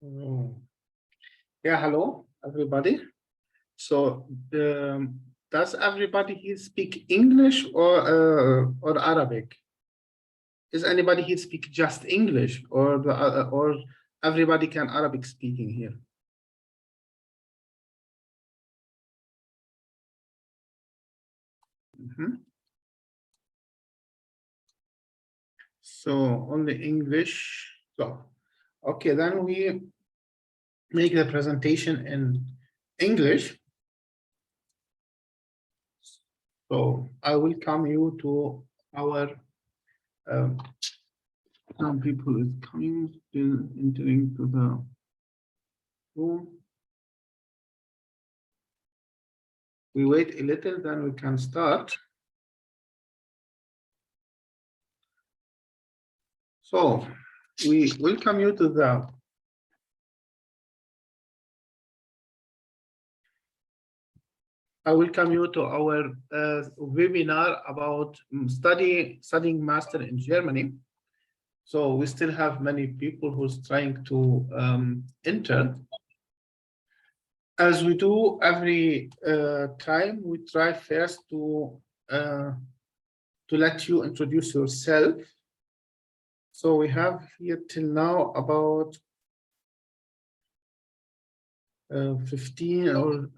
Oh. Yeah, hello, everybody. So, does everybody here speak English or Arabic? Is anybody here speak just English, or everybody can Arabic speaking here? So only English. So, okay, then we make the presentation in English. So I welcome you to our some people is coming, still entering to the room. We wait a little, then we can start. So we welcome you to the I welcome you to our webinar about studying master in Germany. So we still have many people who's trying to enter. As we do every time, we try first to let you introduce yourself. So we have here till now about 15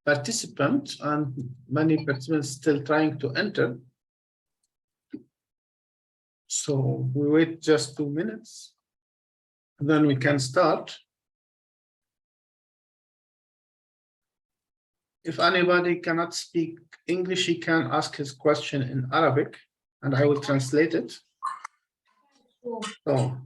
participants, and many participants still trying to enter. So we wait just 2 minutes, and then we can start. If anybody cannot speak English, he can ask his question in Arabic, and I will translate it. So,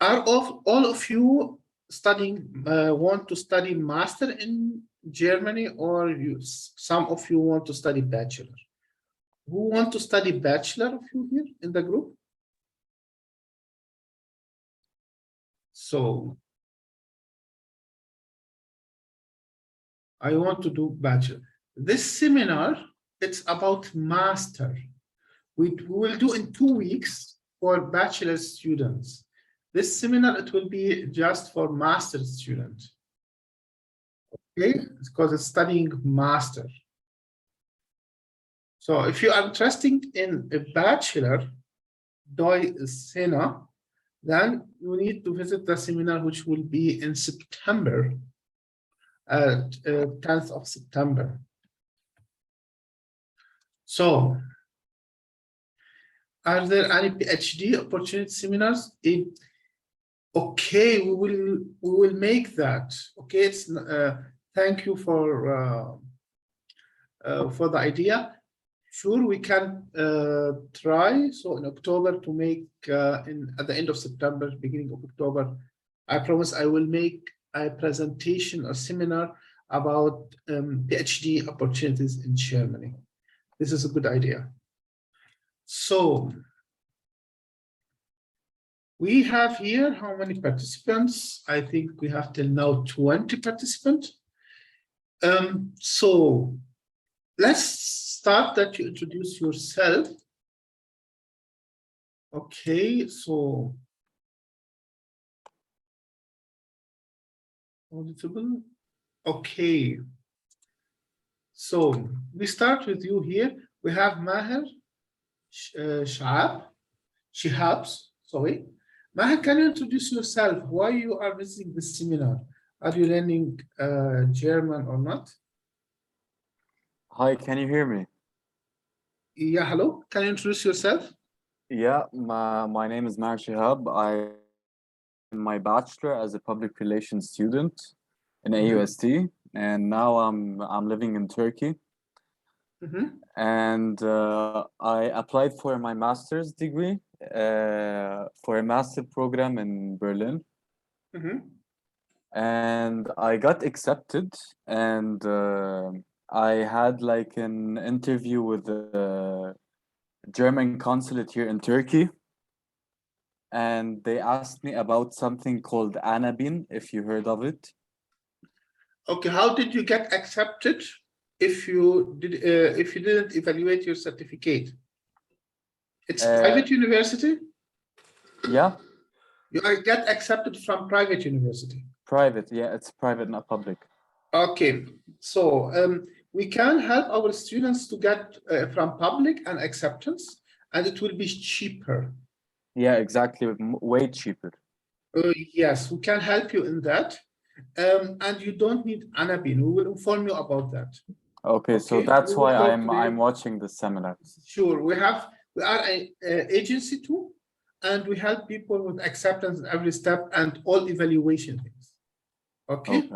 are all of you studying want to study master in Germany, or some of you want to study bachelor? Who want to study bachelor of you here in the group? So I want to do bachelor. This seminar, it's about master. We will do in 2 weeks for bachelor students. This seminar, it will be just for master students. Okay, it's because it's studying master. So if you are interested in a bachelor, then you need to visit the seminar, which will be in September, 10th of September. So, are there any PhD opportunity seminars? Okay, we will make that. Okay, it's thank you for the idea. Sure, we can try. So in October to make at the end of September, beginning of October, I promise I will make a presentation or seminar about PhD opportunities in Germany. This is a good idea. So we have here how many participants? I think we have till now 20 participants. So let's start that you introduce yourself. Okay, so auditable. Okay. So we start with you here. We have Maher Shihab, sorry. Maher, can you introduce yourself? Why you are visiting this seminar? Are you learning German or not? Hi, can you hear me? Yeah, hello. Can you introduce yourself? Yeah, my name is Maher Shihab. I am my bachelor as a public relations student in AUST, and now I'm living in Turkey. And I applied for my master's degree for a master program in Berlin. And I got accepted, and I had like an interview with the German consulate here in Turkey, and they asked me about something called Anabin, if you heard of it. Okay, how did you get accepted if you didn't evaluate your certificate? It's private university? Yeah. You get accepted from private university. Private, yeah, it's private, not public. Okay, so we can help our students to get from public and acceptance, and it will be cheaper. Yeah, exactly, way cheaper. Yes, we can help you in that, and you don't need Anabin. We will inform you about that. Okay, so that's why I'm watching this seminar. Sure, we are an agency too, and we help people with acceptance in every step and all evaluation things. Okay.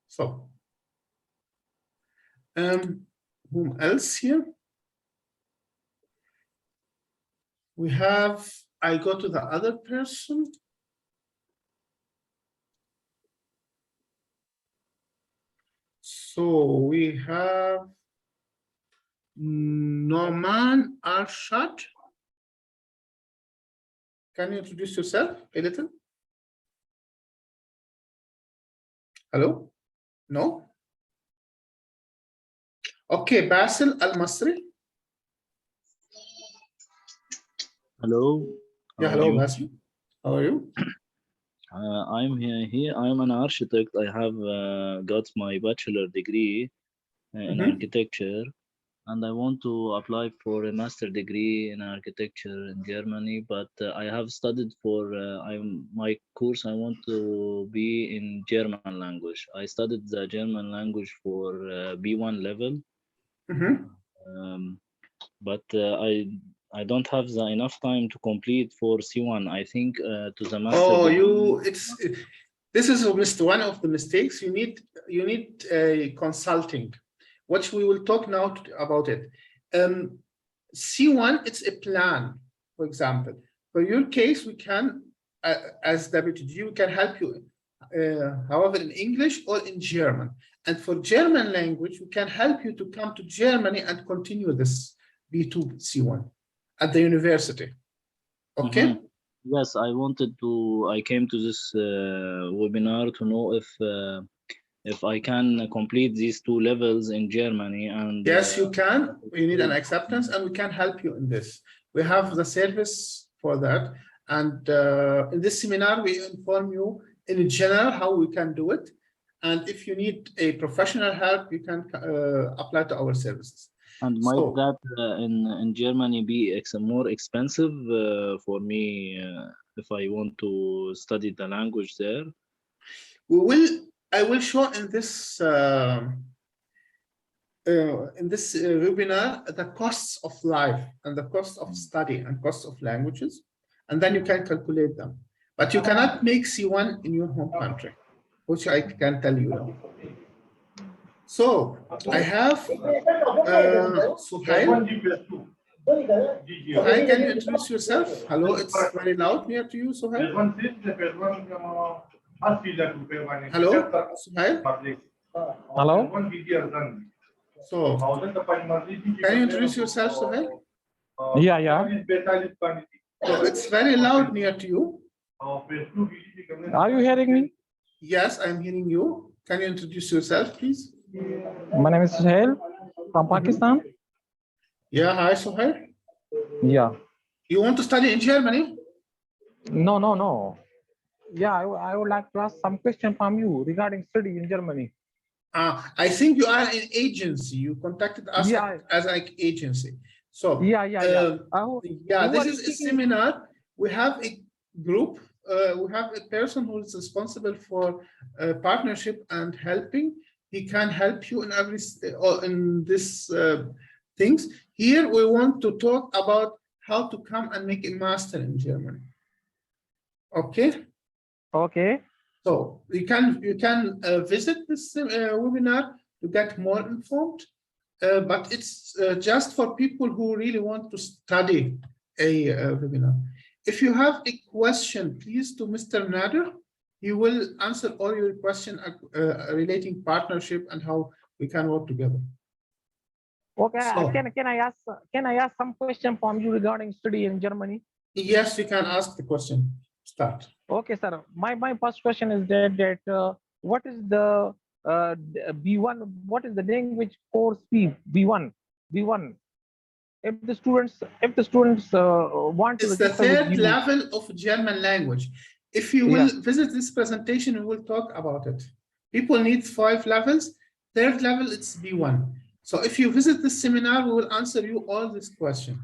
So, whom else here? We have, I go to the other person. So we have Norman Arshad. Can you introduce yourself a little? Hello? No? Okay, Basil Al-Masri. Hello. Yeah, hello, Basil. How are you? I'm here. I'm an architect. I have got my bachelor degree in architecture, and I want to apply for a master degree in architecture in Germany. But I have studied for my course. I want to be in German language. I studied the German language for B1 level, but I don't have enough time to complete for C1. I think to the master. Oh, this is one of the mistakes. You need a consulting, which we will talk now about it. C1, it's a plan. For example, for your case, we can, as WTG, we can help you, however, in English or in German. And for German language, we can help you to come to Germany and continue this B2 C1 at the university. Okay. Yes, I came to this webinar to know if I can complete these 2 levels in Germany. And yes, you can. You need an acceptance, and we can help you in this. We have the service for that. And in this seminar, we inform you in general how we can do it. And if you need a professional help, you can apply to our services. And might that in Germany be more expensive for me if I want to study the language there? I will show in this webinar the costs of life and the cost of study and cost of languages, and then you can calculate them. But you cannot make C1 in your home country, which I can tell you now. So I have Suhail. Suhail, can you introduce yourself? Hello, it's very loud near to you, Suhail. Hello, Suhail. Hello. So, can you introduce yourself, Suhail? Yeah. So it's very loud near to you. Are you hearing me? Yes, I'm hearing you. Can you introduce yourself, please? My name is Suhail from Pakistan. Yeah, hi, Suhail. Yeah. You want to study in Germany? No. Yeah, I would like to ask some question from you regarding study in Germany. I think you are an agency. You contacted us as an agency. So yeah. This is a seminar. We have a group. We have a person who is responsible for partnership and helping. He can help you in in this things. Here we want to talk about how to come and make a master in Germany. Okay. Okay. So you can visit this webinar to get more informed, but it's just for people who really want to study a webinar. If you have a question, please to Mr. Nader. He will answer all your questions relating partnership and how we can work together. Okay. So, can I ask some question from you regarding study in Germany? Yes, you can ask the question. Start. Okay, sir. My first question is that what is the B1? What is the language course fee? B1. if the students want to It's the register with third you, level of German language. If you will visit this presentation, we will talk about it. People need 5 levels. Third level, it's B1. So if you visit this seminar, we will answer you all this question.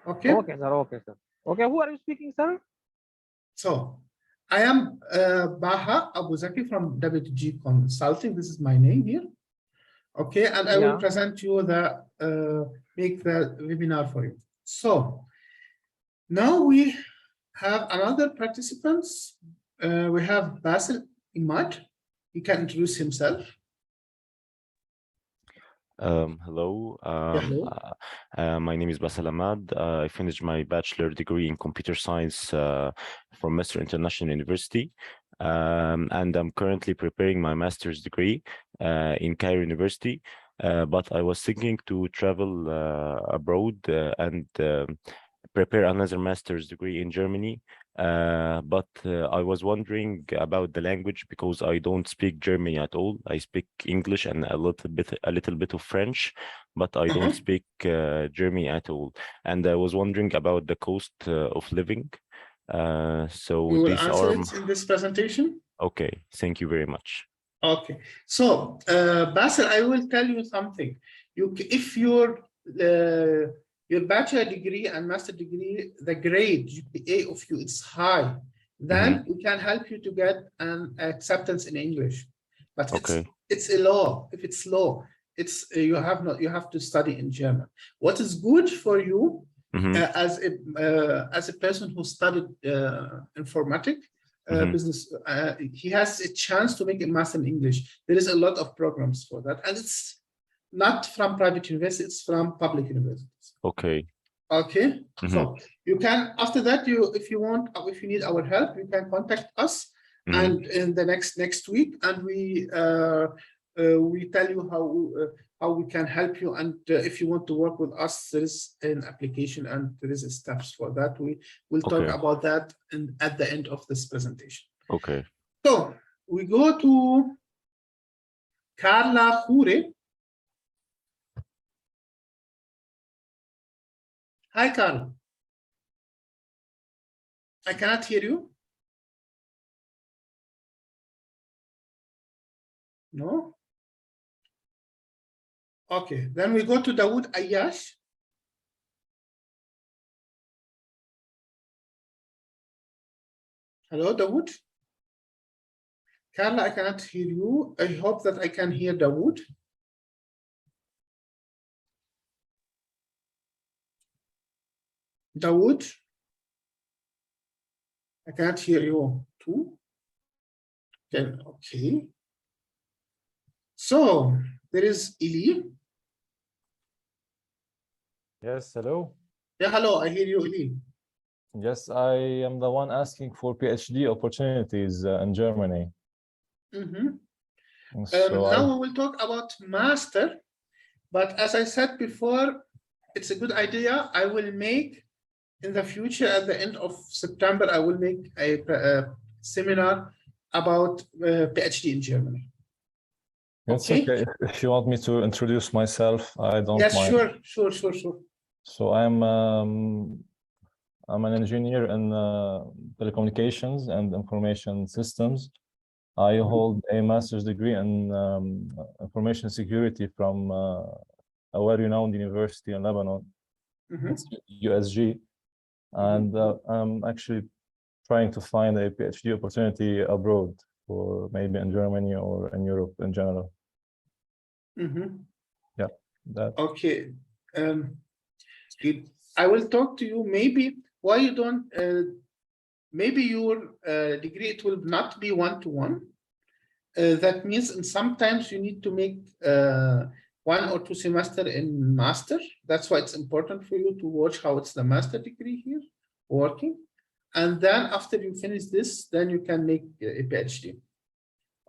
Okay? Okay, sir. Okay, sir. Okay, who are you speaking, sir? So I am Baha Abu Zaki from WTG Consulting. This is my name here. Okay, and I will present you the make the webinar for you. So now we have another participants. We have Basil Imad. He can introduce himself. Hello. My name is Basil Ahmad. I finished my bachelor degree in computer science from Misr International University. And I'm currently preparing my master's degree in Cairo University. But I was thinking to travel abroad and prepare another master's degree in Germany. But I was wondering about the language because I don't speak German at all. I speak English and a little bit of French, but I don't speak German at all. And I was wondering about the cost of living. So we will these answer are it in this presentation. Okay. Thank you very much. Okay. So Basil, I will tell you something. If your bachelor degree and master degree, the grade GPA of you is high, then we can help you to get an acceptance in English. But it's a law. If it's law, it's you have to study in German. What is good for you as a person who studied informatics, business, he has a chance to make a master in English. There is a lot of programs for that, and it's not from private universities, it's from public universities. Okay. Okay. So you can, after that, if you need our help, you can contact us, and in the next week, and we tell you how we can help you. And if you want to work with us, there is an application and there is steps for that. We will talk about that at the end of this presentation. Okay. So we go to Carla Hure. Hi, Carla. I cannot hear you. No? Okay, then we go to Dawood Ayash. Hello, Dawood. Carla, I cannot hear you. I hope that I can hear Dawood. Dawood, I cannot hear you too. Then, okay. So there is Eli. Yes, hello. Yeah, hello, I hear you, Eli. Yes, I am the one asking for PhD opportunities in Germany. Now we will talk about master, but as I said before, it's a good idea. I will make in the future, at the end of September, I will make a seminar about PhD in Germany. It's okay. If you want me to introduce myself, I don't mind. Yes, sure. So I'm an engineer in telecommunications and information systems. I hold a master's degree in information security from a well-renowned university in Lebanon, it's USG. And I'm actually trying to find a PhD opportunity abroad, or maybe in Germany or in Europe in general. Yeah. Okay. I will talk to you. Maybe why you don't. Maybe your degree it will not be one-to-one. That means, and sometimes you need to make 1 or 2 semesters in master. That's why it's important for you to watch how it's the master degree here working. And then after you finish this, then you can make a PhD.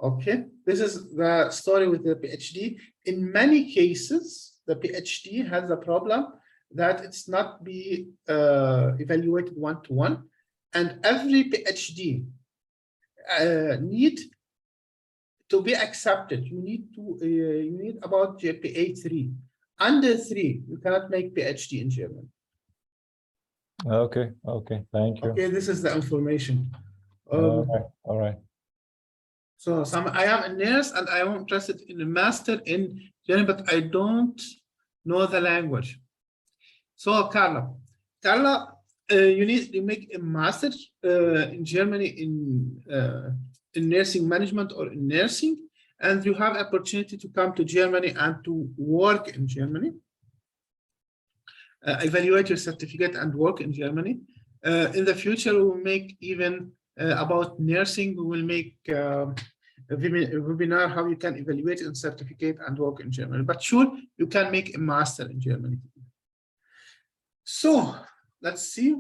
Okay, this is the story with the PhD. In many cases, the PhD has a problem that it's not be evaluated one-to-one. And every PhD need to be accepted. You need about GPA 3. under 3, you cannot make PhD in German. Okay, thank you. Okay, this is the information. All right. So I am a nurse and I am interested in a master in German, but I don't know the language. So Carla, you need to make a master in Germany in nursing management or in nursing, and you have opportunity to come to Germany and to work in Germany. Evaluate your certificate and work in Germany. In the future, we will make even about nursing. We will make a webinar how you can evaluate a certificate and work in Germany. But sure, you can make a master in Germany. So let's see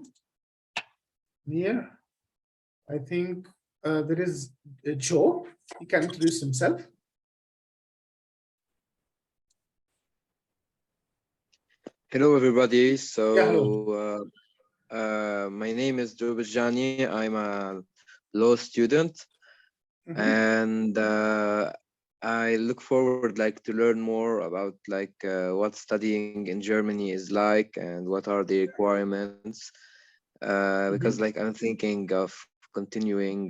here. I think there is Joe. He can introduce himself. Hello, everybody. So, hello. My name is Joe Bajani. I'm a law student, and I look forward to learn more about what studying in Germany is like and what are the requirements. Because I'm thinking of continuing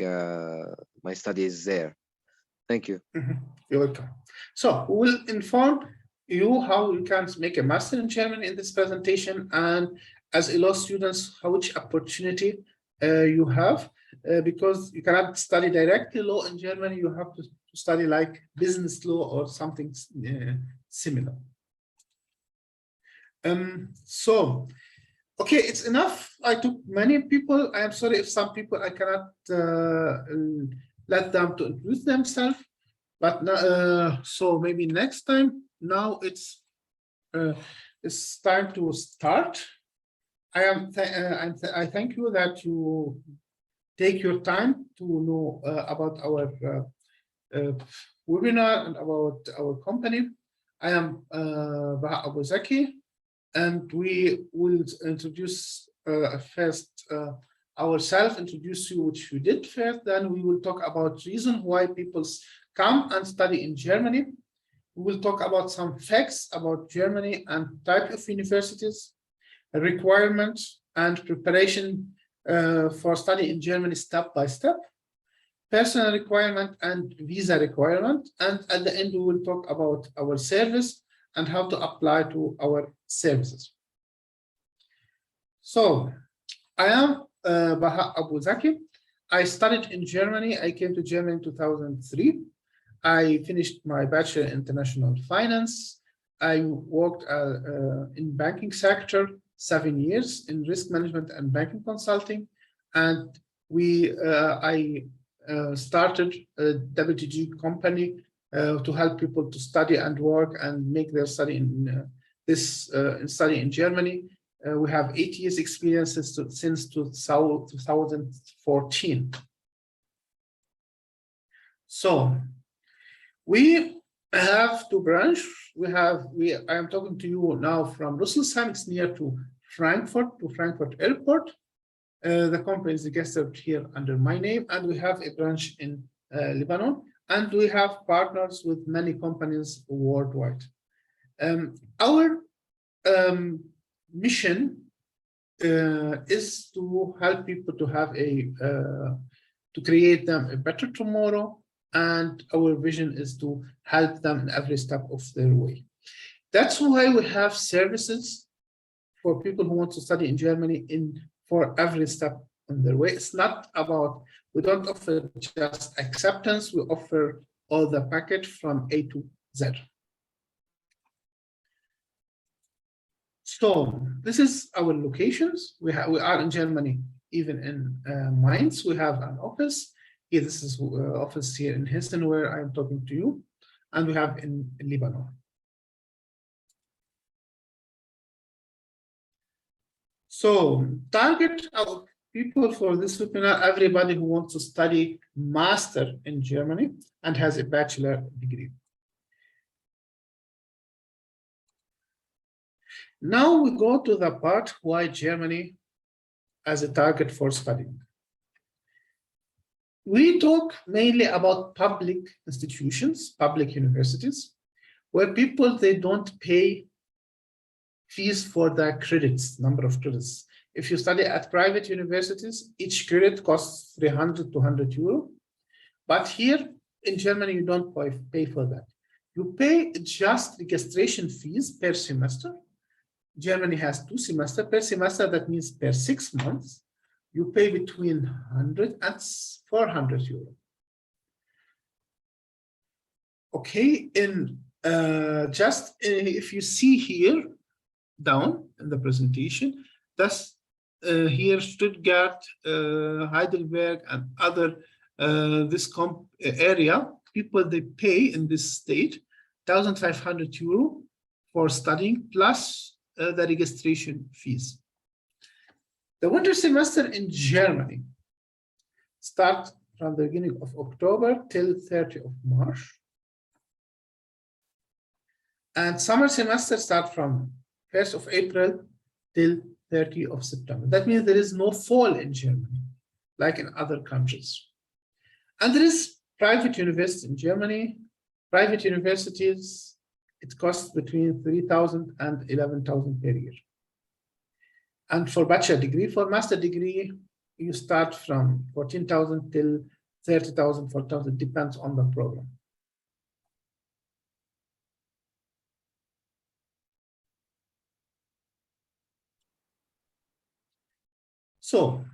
my studies there. Thank you. You're welcome. So we'll inform you how you can make a master in German in this presentation, and as a law students, which opportunity you have, because you cannot study directly law in Germany, you have to study like business law or something similar. So, okay, it's enough. I took many people. I am sorry if some people I cannot let them to introduce themselves, but so maybe next time. Now it's time to start. I thank you that you take your time to know about our webinar and about our company. I am Baha Abu Zaki, and we will introduce first ourselves, introduce you, which we did first. Then we will talk about reason why people come and study in Germany. We will talk about some facts about Germany and type of universities, requirements, and preparation for study in Germany step by step, personal requirement and visa requirement. And at the end, we will talk about our service and how to apply to our services. So I am Baha Abu Zaki. I studied in Germany. I came to Germany in 2003. I finished my Bachelor in International Finance. I worked in banking sector 7 years in risk management and banking consulting, and I started a WTG company to help people to study and work and make their study in study in Germany. We have 8 years experience since 2014. So we have two branches. I am talking to you now from Rüsselsheim. It's near to Frankfurt Airport. The company is registered here under my name, and we have a branch in Lebanon, and we have partners with many companies worldwide. Our mission is to help people to have to create them a better tomorrow. And our vision is to help them in every step of their way. That's why we have services for people who want to study in Germany for every step on their way. It's not about, we don't offer just acceptance, we offer all the package from A to Z. So this is our locations. We are in Germany, even in Mainz. We have an office. Here, this is office here in Hessen, where I'm talking to you, and we have in Lebanon. So target our people for this webinar, everybody who wants to study master in Germany and has a bachelor degree. Now we go to the part why Germany as a target for studying. We talk mainly about public institutions, public universities, where people, they don't pay fees for the credits, number of credits. If you study at private universities, each credit costs 300 to 100 euro. But here in Germany, you don't pay for that. You pay just registration fees per semester. Germany has 2 semesters per semester. That means per 6 months, you pay between 100 and 400 euro. Okay, if you see here down in the presentation, that's here Stuttgart, Heidelberg, and other this area, people they pay in this state 1,500 euro for studying plus the registration fees. The winter semester in Germany starts from the beginning of October till 30th of March. And summer semester starts from 1st of April till 30th of September. That means there is no fall in Germany, like in other countries. And there is private university in Germany. Private universities, it costs between 3,000 and 11,000 per year. And for bachelor degree, for master degree, you start from 14,000 till 30,000, 4,000, depends on the program. So,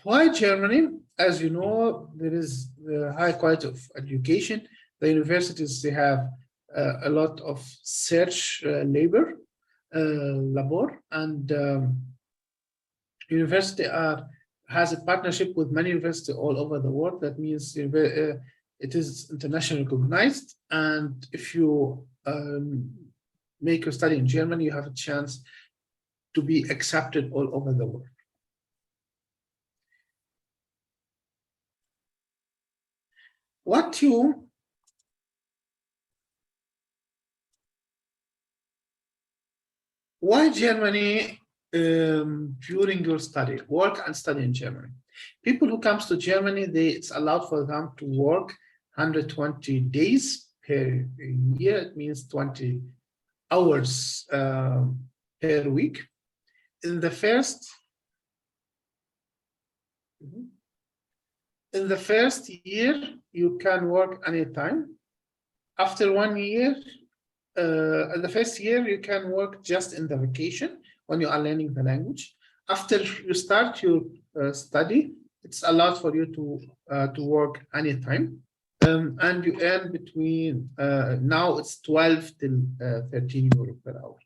why Germany? As you know, there is the high quality of education. The universities, they have a lot of search labor, and university has a partnership with many universities all over the world. That means it is internationally recognized. And if you make your study in Germany, you have a chance to be accepted all over the world. Why Germany during your study, work and study in Germany? People who comes to Germany, it's allowed for them to work 120 days per year. It means 20 hours per week. In the first year, you can work anytime. After 1 year, in the first year, you can work just in the vacation when you are learning the language. After you start your study, it's allowed for you to work anytime. And you earn between, now it's 12 till 13 euro per hour.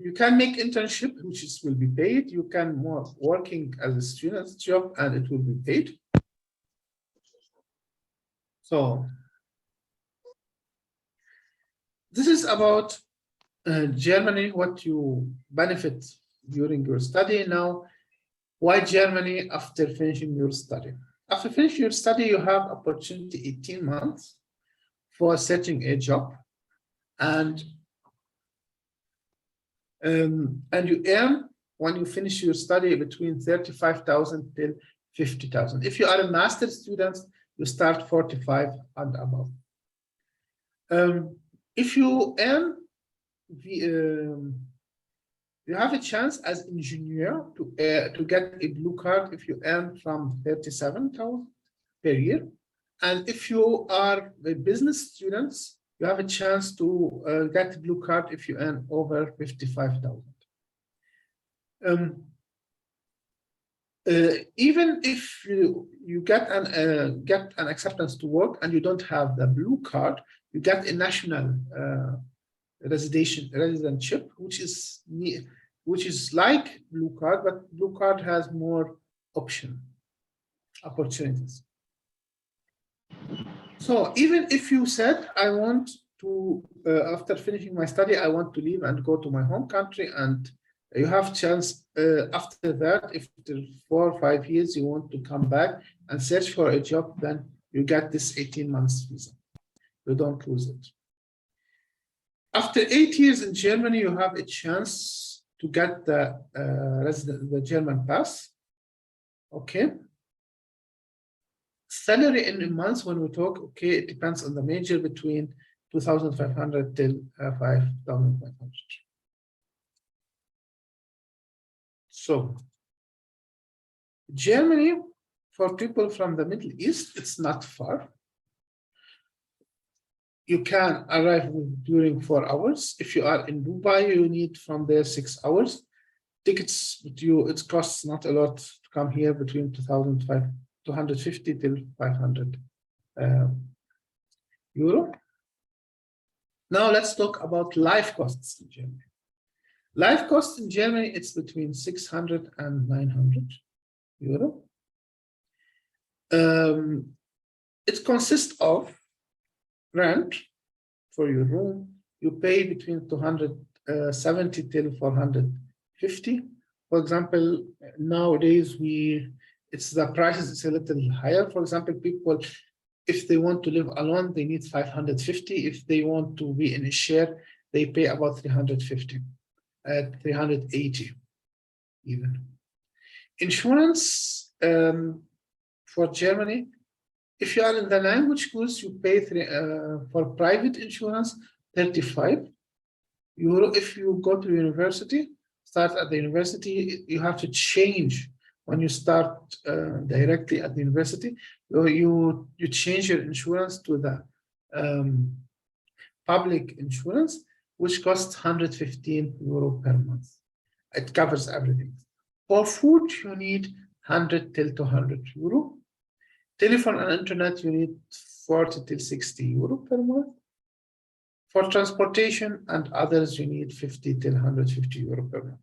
You can make internship, which will be paid. You can working as a student's job, and it will be paid. So this is about Germany, what you benefit during your study. Now, why Germany after finishing your study? After finishing your study, you have opportunity 18 months for searching a job, and you earn, when you finish your study, between 35,000 till 50,000. If you are a master student, you start 45 and above. If you earn, you have a chance as engineer to get a blue card if you earn from 37,000 per year. And if you are a business students, you have a chance to get a blue card if you earn over 55,000. Even if you get an acceptance to work and you don't have the blue card, you get a national residentship, which is like blue card, but blue card has more opportunities. So even if you said, I want to, after finishing my study, I want to leave and go to my home country, and you have chance after that, if after 4 or 5 years you want to come back and search for a job, then you get this 18 months visa. You don't lose it. After 8 years in Germany, you have a chance to get the German pass. Okay. Salary in a month, when we talk, okay, it depends on the major, between 2,500 till 5,500. So Germany, for people from the Middle East, it's not far. You can arrive during 4 hours. If you are in Dubai, you need from there 6 hours. Tickets with you, it costs not a lot to come here, between 250 till 500 euro. Now let's talk about life costs in Germany. Life costs in Germany, it's between 600 and 900 euro. It consists of rent for your room. You pay between 270 till 450. For example, nowadays it's the prices is a little higher. For example, people, if they want to live alone, they need 550. If they want to be in a share, they pay about 350, 380 even. Insurance for Germany, if you are in the language course, you pay for private insurance 35 euro. If you go to university, start at the university, you have to change when you start directly at the university. You change your insurance to the public insurance, which costs 115 euro per month. It covers everything. For food, you need 100 till 200 euro. Telephone and internet, you need 40 till 60 euro per month. For transportation and others, you need 50 till 150 euro per month.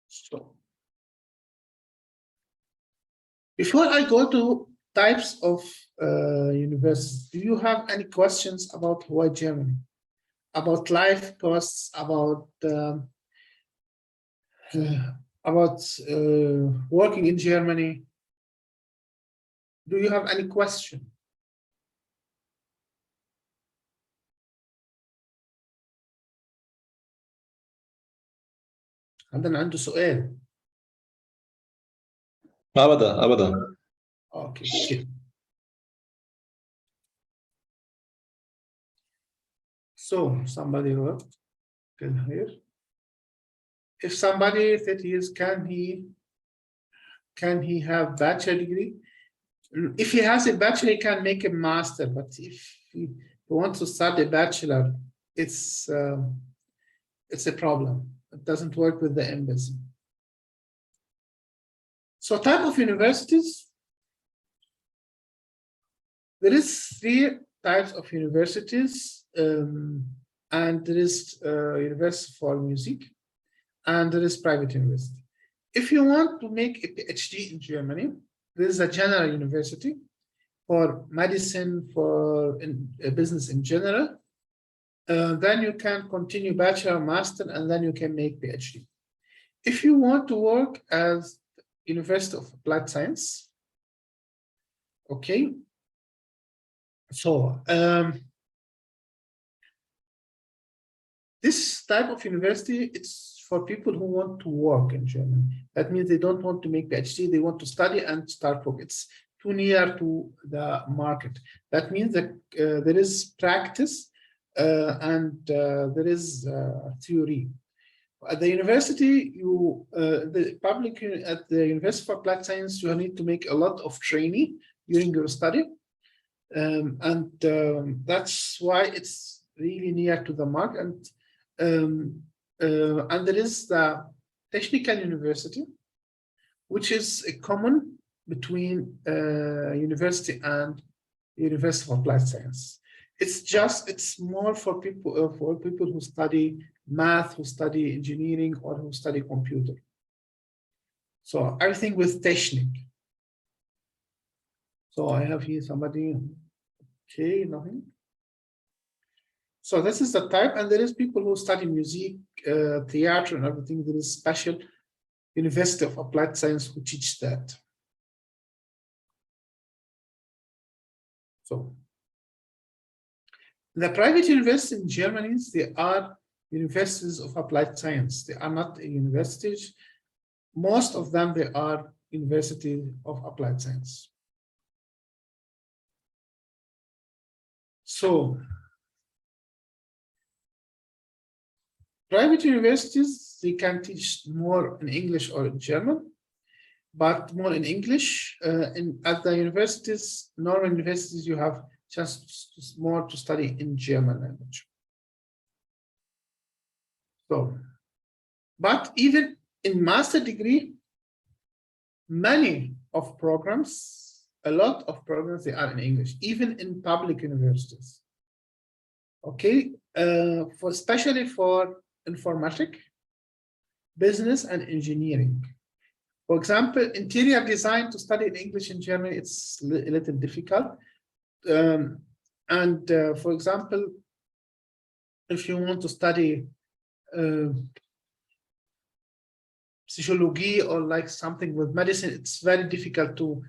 So, before I go to types of universities, do you have any questions about why Germany? About life costs, about working in Germany? Do you have any question? عندنا عنده سؤال. أبدا. Okay. So somebody wrote here. If somebody 30 years, can he have bachelor degree? If he has a bachelor, he can make a master. But if he wants to start a bachelor, it's a problem. It doesn't work with the embassy. So type of universities, there is 3 types of universities, and there is university for music, and there is private university. If you want to make a PhD in Germany, there is a general university for medicine, for business in general. Then you can continue bachelor, master, and then you can make PhD. If you want to work as University of Applied Science, okay. So this type of university, it's for people who want to work in Germany. That means they don't want to make PhD, they want to study and start work. It's too near to the market. That means that there is practice and there is theory. At the university, at the University of Applied Science, you need to make a lot of training during your study. That's why it's really near to the market. And there is the technical university, which is a common between university and University of Applied Science. It's more for people who study math, who study engineering, or who study computer. So everything with Technik. So I have here somebody, okay, nothing. So this is the type, and there is people who study music, theater, and everything. There is special University of Applied Science who teach that. So the private universities in Germany, they are universities of applied science. They are not universities. Most of them, they are universities of applied science. So private universities, they can teach more in English or in German, but more in English. At the universities, normal universities, you have just more to study in German language. So, but even in master degree, many of programs, a lot of programs, they are in English, even in public universities. Okay, especially for informatics, business, and engineering. For example, interior design to study in English in Germany, it's a little difficult. For example, if you want to study psychology or like something with medicine, it's very difficult to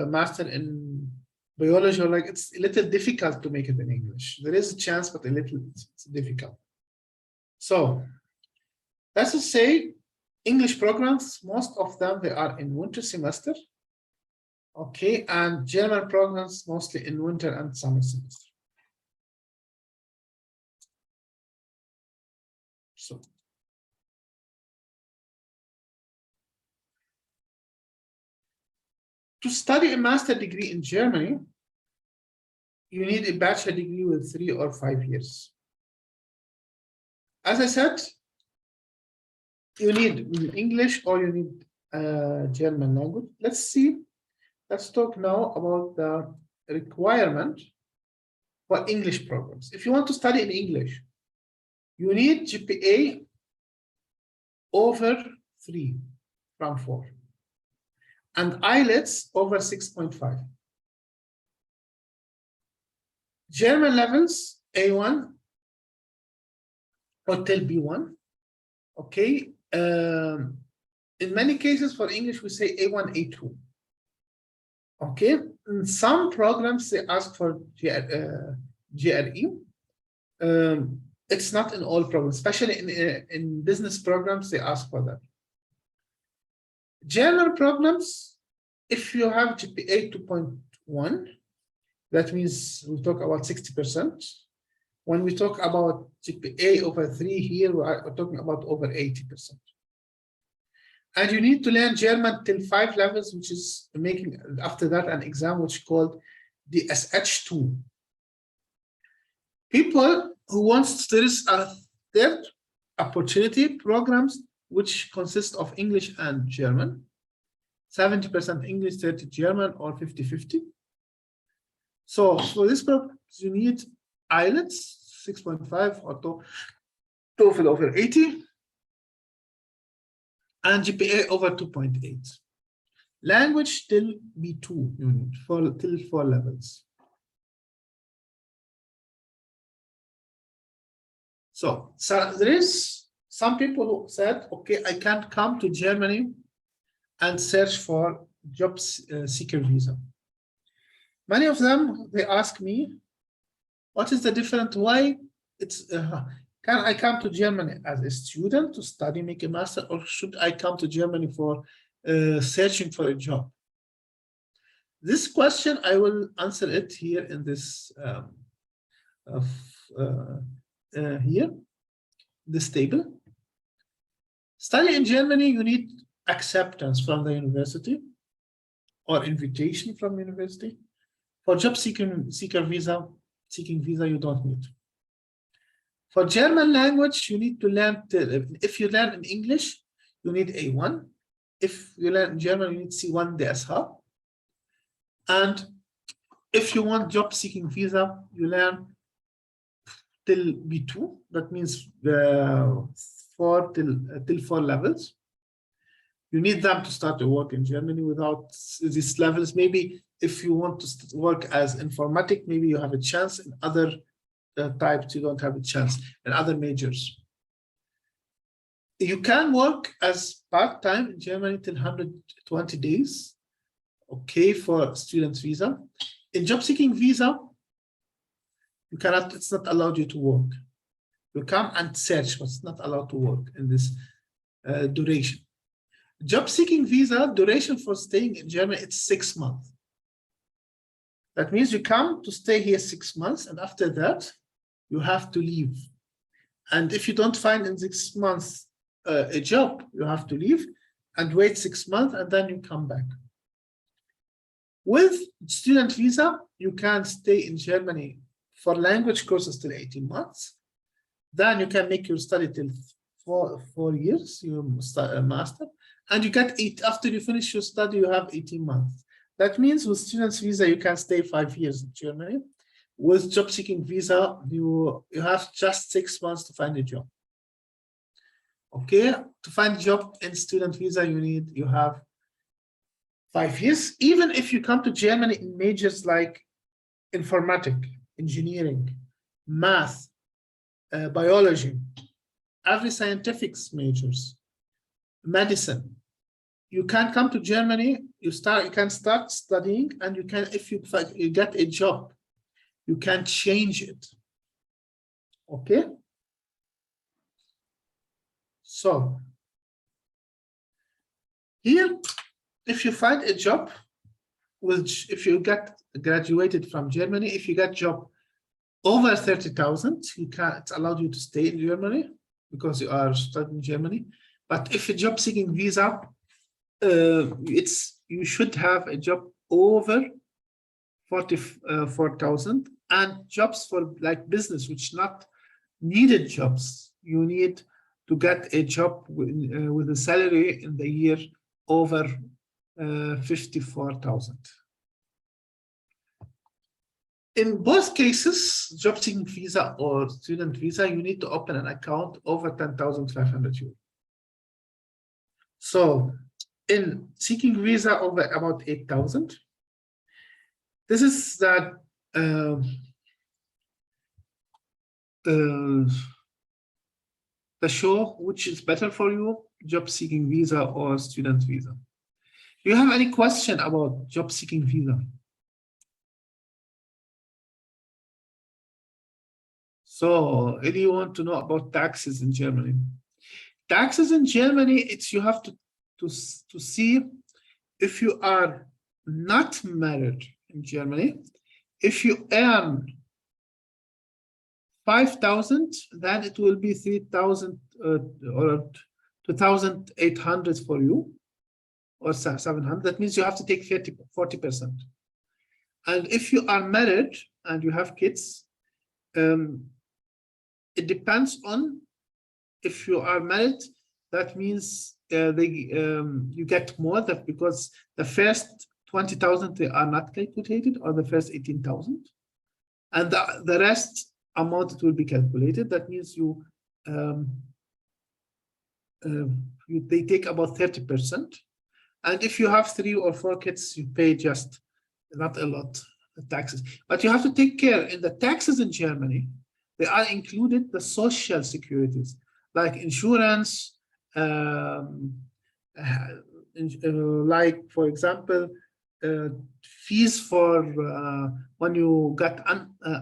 master in biology, or like it's a little difficult to make it in English. There is a chance, but it's difficult. So let's just say English programs, most of them, they are in winter semester. Okay, and German programs mostly in winter and summer semester. So to study a master degree in Germany, you need a bachelor degree with 3 or 5 years. As I said, you need English or you need German language. Let's talk now about the requirement for English programs. If you want to study in English, you need GPA over 3 from 4 and IELTS over 6.5. German levels A1 or till B1. Okay. In many cases for English, we say A1, A2. Okay. In some programs, they ask for GRE. It's not in all programs, especially in business programs, they ask for that. German programs, if you have GPA 2.1, that means we talk about 60%. When we talk about GPA over 3 here, we're talking about over 80%. And you need to learn German till 5 levels, which is making after that an exam which is called the SH2. People who wants, there is a third opportunity programs which consist of English and German, 70% English, 30 German, or 50-50. So for this purpose, you need IELTS 6.5 or TOEFL over 80 and GPA over 2.8. Language till B2 you need till 4 levels. So there is some people who said, okay, I can't come to Germany and search for job seeker visa. Many of them, they ask me, what is the difference? Why it's can I come to Germany as a student to study, make a master, or should I come to Germany for searching for a job? This question, I will answer it here in this here, this table. Study in Germany, you need acceptance from the university or invitation from university. For job seeking visa, you don't need. For German language, you need to learn, if you learn in English, you need A1. If you learn in German, you need C1 DSH. And if you want job seeking visa, you learn till B2. That means till 4 levels. You need them to start to work in Germany. Without these levels, maybe if you want to work as informatic, maybe you have a chance. In other types, you don't have a chance. In other majors, you can work as part-time in Germany till 120 days. Okay, for student visa. In job-seeking visa, you cannot. It's not allowed you to work. You come and search, but it's not allowed to work in this duration. Job-seeking visa duration for staying in Germany, it's 6 months. That means you come to stay here 6 months, and after that, you have to leave. And if you don't find in 6 months a job, you have to leave and wait 6 months, and then you come back. With student visa, you can stay in Germany for language courses till 18 months. Then you can make your study till 4 years, you start a master, and you get after you finish your study, you have 18 months. That means with student's visa, you can stay 5 years in Germany. With job seeking visa, you have just 6 months to find a job. Okay, to find a job in student visa, you have 5 years. Even if you come to Germany in majors like informatics, engineering, math, biology, every scientifics majors, medicine, you can come to Germany. You can start studying, and you can, if you get a job, you can change it. Okay. So here, if you find a job, if you get graduated from Germany, if you get job over 30,000, it's allowed you to stay in Germany because you are studying in Germany. But if a job seeking visa, you should have a job over 44,000, and jobs for like business, which not needed jobs, you need to get a job with a salary in the year over 54,000. In both cases, job seeking visa or student visa, you need to open an account over 10,500 euros. So in seeking visa over about 8,000, this is that the show which is better for you, job seeking visa or student visa. Do you have any question about job seeking visa? So, if you want to know about taxes in Germany, taxes in Germany, you have to see if you are not married in Germany. If you earn 5,000, then it will be 3,000 or 2,800 for you, or 700. That means you have to take 40%. And if you are married and you have kids, it depends on if you are married. That means you get more, because the first 20,000 they are not calculated, or the first 18,000, and the rest amount it will be calculated. That means they take about 30%. And if you have 3 or 4 kids, you pay just not a lot of taxes. But you have to take care in the taxes in Germany. They are included the social securities like insurance, like for example, fees for when you got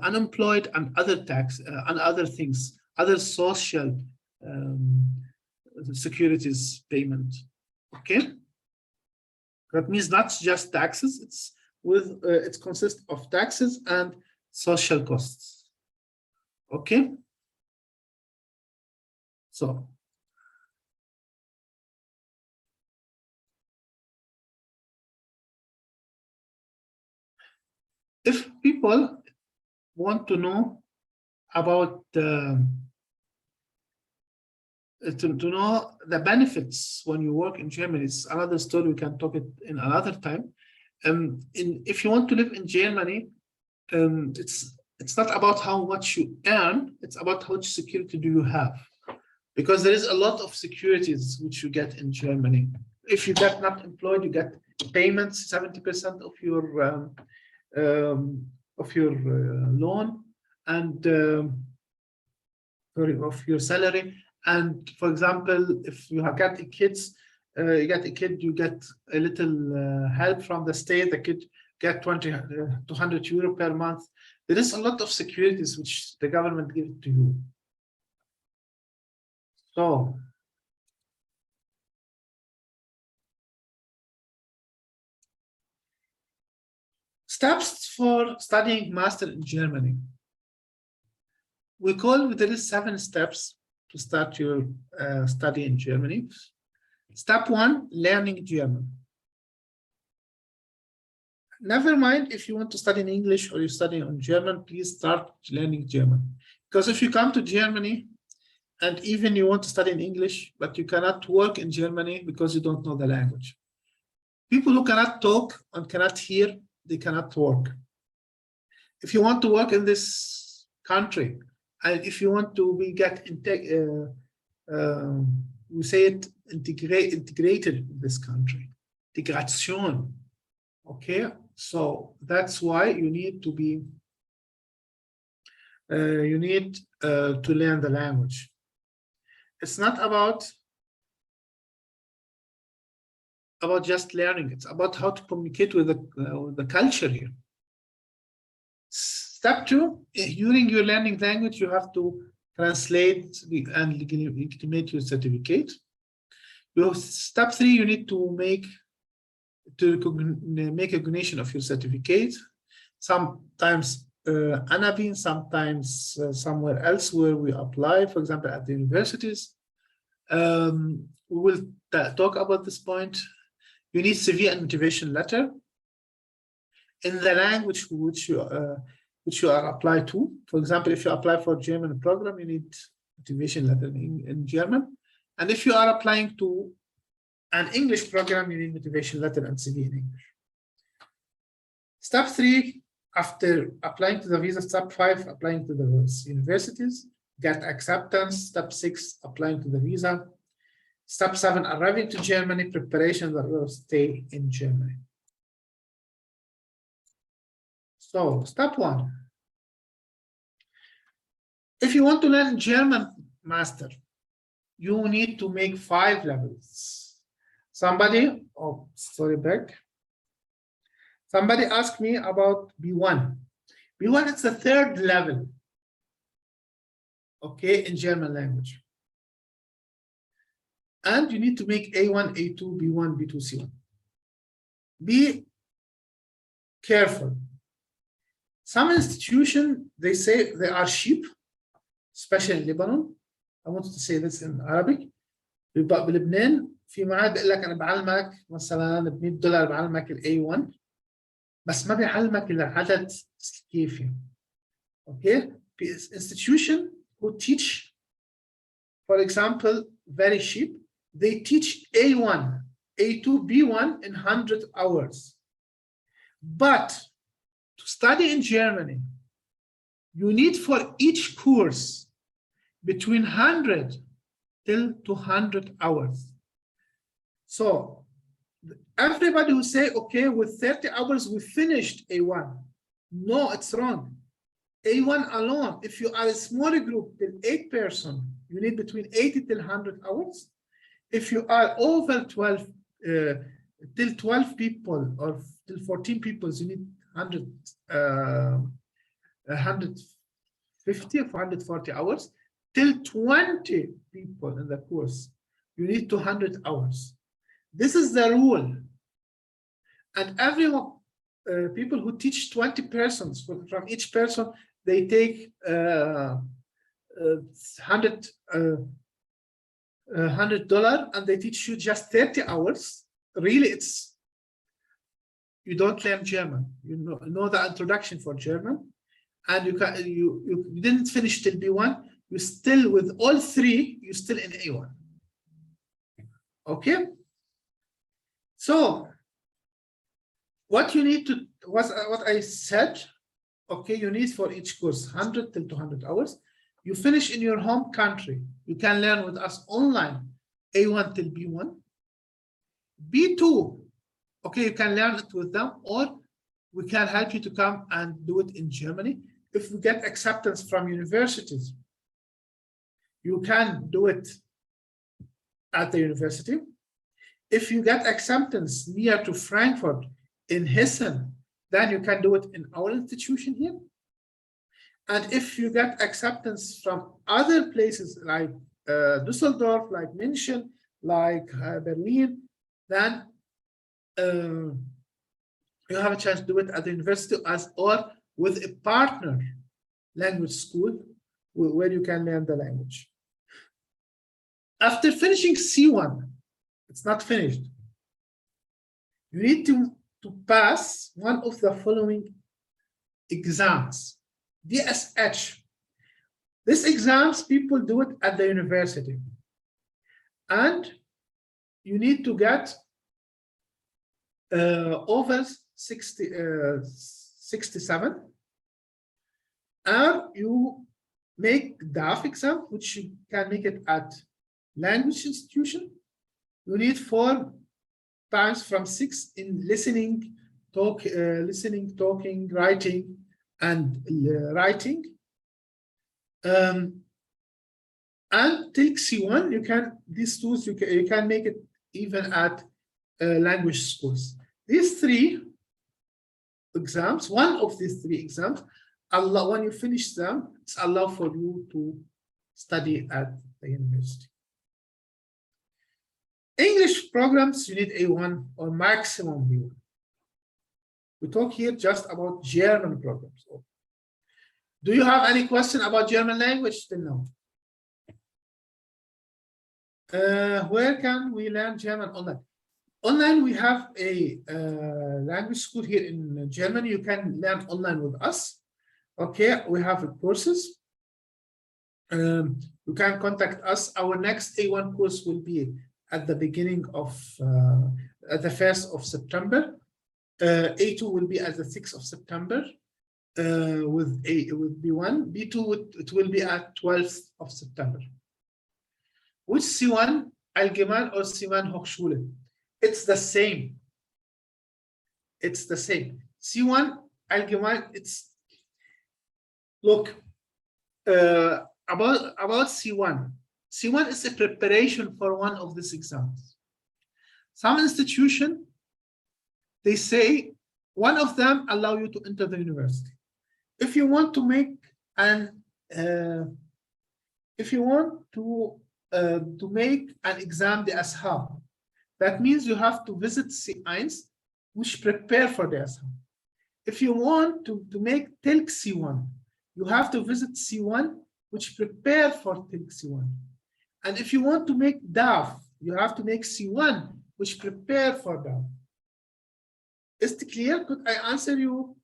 unemployed, and other tax and other things, other social securities payment. Okay, that means not just taxes. It consists of taxes and social costs. Okay, so if people want to know about to know the benefits when you work in Germany, it's another story. We can talk it in another time. If you want to live in Germany, it's not about how much you earn, it's about how much security do you have, because there is a lot of securities which you get in Germany. If you get not employed, you get payments, 70% of your loan, and of your salary. And for example, if you have got kids, you get a little help from the state. The kid get 200 euro per month. There is a lot of securities which the government gives to you. So steps for studying master in Germany. There is 7 steps. to start your study in Germany. Step 1, learning German. Never mind if you want to study in English or you study in German, please start learning German. Because if you come to Germany and even you want to study in English, but you cannot work in Germany because you don't know the language. People who cannot talk and cannot hear, they cannot work. If you want to work in this country, and if you want to we say it integrated in this country, integration. Okay, so that's why you need to be to learn the language. It's not about just learning. It's about how to communicate with the culture here. Step 2, during your learning language, you have to translate and legitimate your certificate. Step 3, you need to make recognition of your certificate. Sometimes ANABIN, sometimes somewhere else where we apply, for example, at the universities. We will talk about this point. You need CV and motivation letter in the language which you are applied to. For example, if you apply for German program, you need motivation letter in German. And if you are applying to an English program, you need motivation letter and CV in English. Step 3, after applying to the visa. Step 5, applying to the universities, get acceptance. Step 6, applying to the visa. Step 7, arriving to Germany, preparation that will stay in Germany. So, step 1. If you want to learn German master, you need to make 5 levels. Somebody asked me about B1. B1 is the 3rd level, okay, in German language. And you need to make A1, A2, B1, B2, C1. Be careful. Some institutions, they say they are cheap, especially in Lebanon. I wanted to say this in Arabic. بلبنان في معاد بيقول لك انا بعلمك مثلا ب $100 بعلمك ال A1 بس ما بيعلمك العدد كيف. Okay? Institution who teach, for example, very cheap, they teach A1, A2, B1 in 100 hours. But to study in Germany, you need for each course between 100 till 200 hours. So everybody will say, okay, with 30 hours, we finished A1. No, it's wrong. A1 alone, if you are a smaller group, till 8 persons, you need between 80 till 100 hours. If you are over 12, till 12 people or till 14 people, you need 150 or 140 hours. Till 20 people in the course, you need 200 hours. This is the rule. And everyone, people who teach 20 persons, from each person, they take $100 and they teach you just 30 hours. Really, you don't learn German. You know the introduction for German, and you didn't finish till B1. You still, with all 3, you're still in A1. Okay? So, what you need to, what I said, okay, you need for each course 100 till 200 hours. You finish in your home country. You can learn with us online, A1 till B1. B2, okay, you can learn it with them, or we can help you to come and do it in Germany. If we get acceptance from universities, you can do it at the university. If you get acceptance near to Frankfurt in Hessen, then you can do it in our institution here. And if you get acceptance from other places like Düsseldorf, like München, like Berlin, then you have a chance to do it at the university or with a partner language school where you can learn the language. After finishing C1, it's not finished. You need to pass one of the following exams. DSH. These exams, people do it at the university. And you need to get over 67. And you make DAF exam, which you can make it at language institution. You need 4 times from 6 in listening, talking, writing, and writing. And till C1, you can these tools you can make it even at language schools. These 3 exams, one of these 3 exams, when you finish them, it's allowed for you to study at the university. English programs, you need A1 or maximum B1. We talk here just about German programs. Do you have any question about German language till now? Where can we learn German online? Online, we have a language school here in Germany. You can learn online with us. Okay, we have courses. You can contact us. Our next A1 course will be at the beginning of at the 1st of September. A2 will be at the 6th of September with B1. B2 it will be at 12th of September. Which C1 Allgemein or C1 Hochschule? It's the same. It's the same. C1 Allgemein. It's look about C1. C1 is a preparation for one of these exams. Some institution, they say one of them allow you to enter the university. If you want to make an make an exam the SH, that means you have to visit C1, which prepare for the SH. If you want to make TILC C1, you have to visit C1, which prepare for TILC C1. And if you want to make DAF, you have to make C1, which prepare for DAF. Is it clear? Could I answer you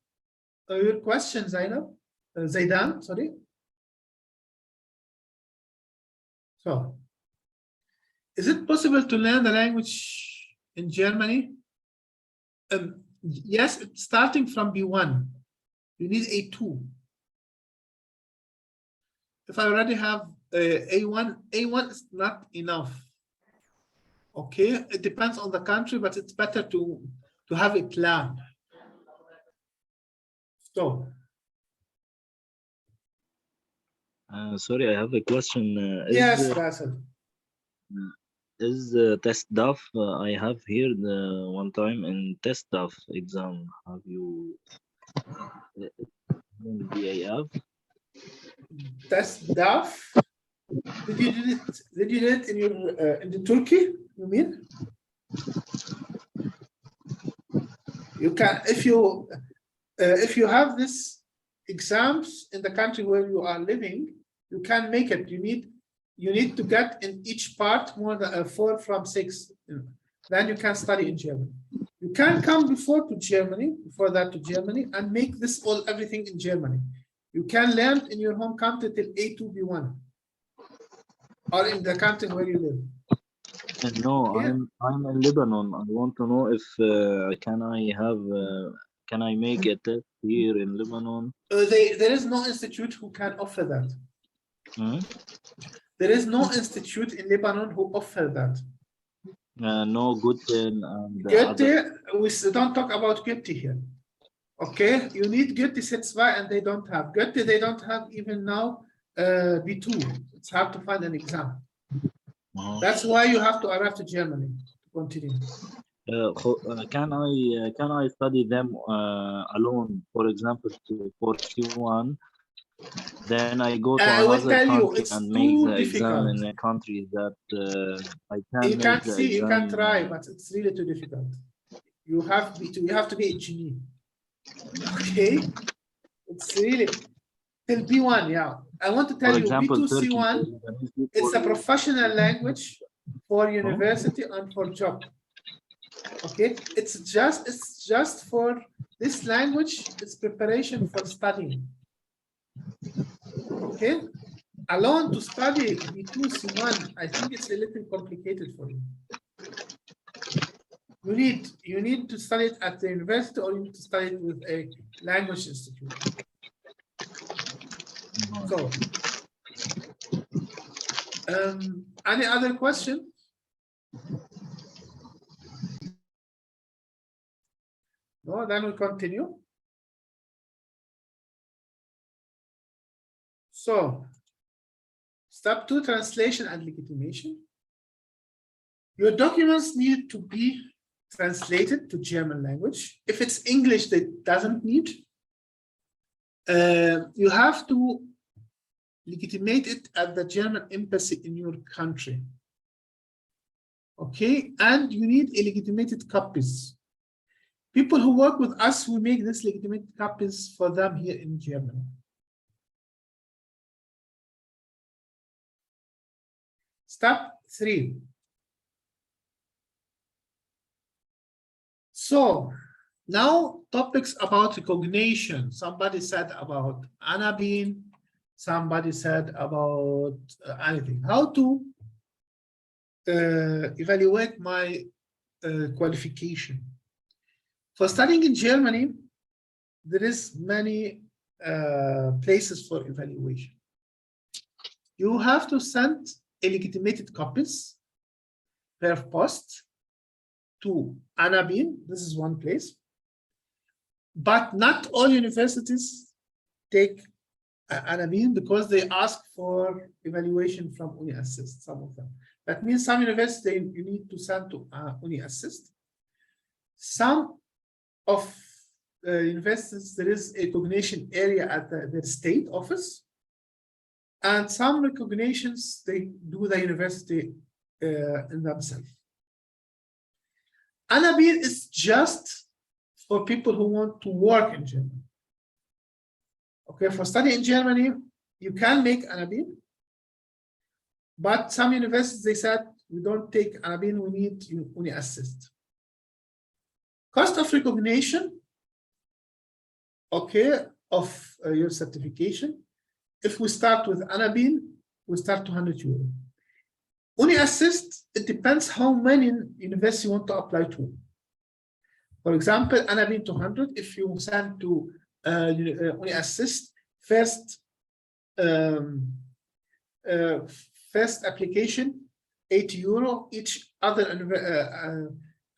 your question, Zainab? Zaidan, sorry. So, is it possible to learn the language in Germany? Yes, it's starting from B1. You need A2. If I already have A1 is not enough. Okay, it depends on the country, but it's better to have a plan. So, sorry, I have a question. yes, Basil. Is test DAF? I have here the one time in test DAF exam. Have you DAF? Test DAF. Did you do it in your in the Turkey? You mean? You can if you have this exams in the country where you are living, you can make it. You need to get in each part more than 4 from 6. Then you can study in Germany. You can come before that to Germany, and make this everything in Germany. You can learn in your home country till A2 B1, or in the country where you live. No, yeah. I'm in Lebanon. I want to know if can I make a test here in Lebanon? There is no institute who can offer that. There is no institute in Lebanon who offer that. No, Goethe and Goethe, we don't talk about Goethe here. Okay, you need Goethe C2 and they don't have. Goethe, they don't have even now B2. It's hard to find an exam. That's why you have to arrive to Germany to continue. Can I study them alone? For example, for C1, then I go to another country and make the exam in a country that I can. You can't see, you can try, but it's really too difficult. You have to be engineer. Okay, it's really till B1, yeah. I want to tell For you, example, B2, Turkey C1, it's a professional language for university and for job. Okay, it's just for this language, it's preparation for studying. Okay, alone to study B2, C1, I think it's a little complicated for you. You need to study it at the university, or you need to study it with a language institute. So, any other question? No, then we continue. So, step 2, translation and legitimation. Your documents need to be translated to German language. If it's English, that doesn't need. You have to legitimate it at the German embassy in your country. Okay, and you need legitimated copies. People who work with us, we make this legitimate copies for them here in Germany. Step 3. So now topics about recognition. Somebody said about Anabin, somebody said about anything. How to evaluate my qualification. For studying in Germany, there is many places for evaluation. You have to send legitimated copies per post to Anabin. This is one place. But not all universities take Anabin because they ask for evaluation from UniAssist, some of them. That means some universities you need to send to UniAssist. Some of universities, there is a recognition area at the state office. And some recognitions, they do the university in themselves. Anabin is just for people who want to work in Germany. Okay, for study in Germany, you can make Anabin, but some universities, they said, we don't take Anabin, we need UniAssist. Cost of recognition, okay, of your certification. If we start with Anabin, we start 200 euro. UniAssist, it depends how many universities you want to apply to. For example, Anabin 200, if you send to UniAssist, first application, 80 euro. Each other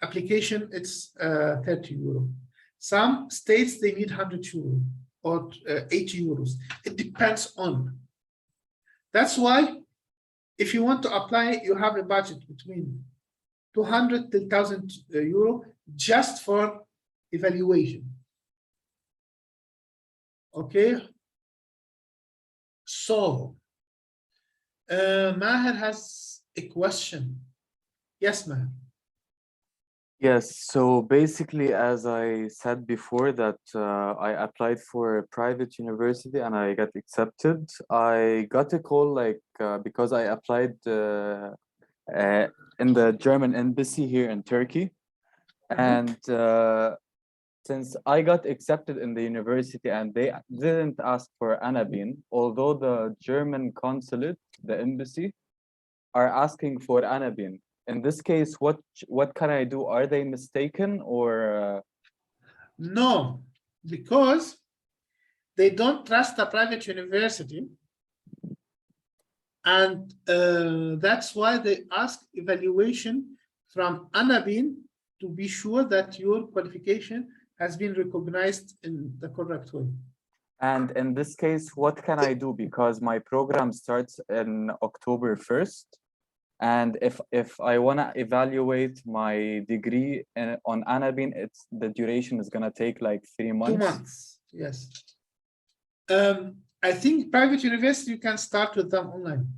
application, it's 30 euro. Some states, they need 100 euro or 80 euros. It depends on. That's why if you want to apply, you have a budget between 200 to 1,000 euro just for evaluation. Okay. So, Maher has a question. Yes, Maher. Yes, so basically, as I said before, that I applied for a private university and I got accepted. I got a call because I applied in the German embassy here in Turkey. And since I got accepted in the university and they didn't ask for Anabin, although the German consulate, the embassy, are asking for Anabin. In this case, what can I do? Are they mistaken or? No, because they don't trust a private university. And that's why they ask evaluation from Anabin to be sure that your qualification has been recognized in the correct way. And in this case, what can I do? Because my program starts in October 1st. And if I want to evaluate my degree on Anabin, the duration is going to take like 3 months. 2 months, yes. I think private university, you can start with them online.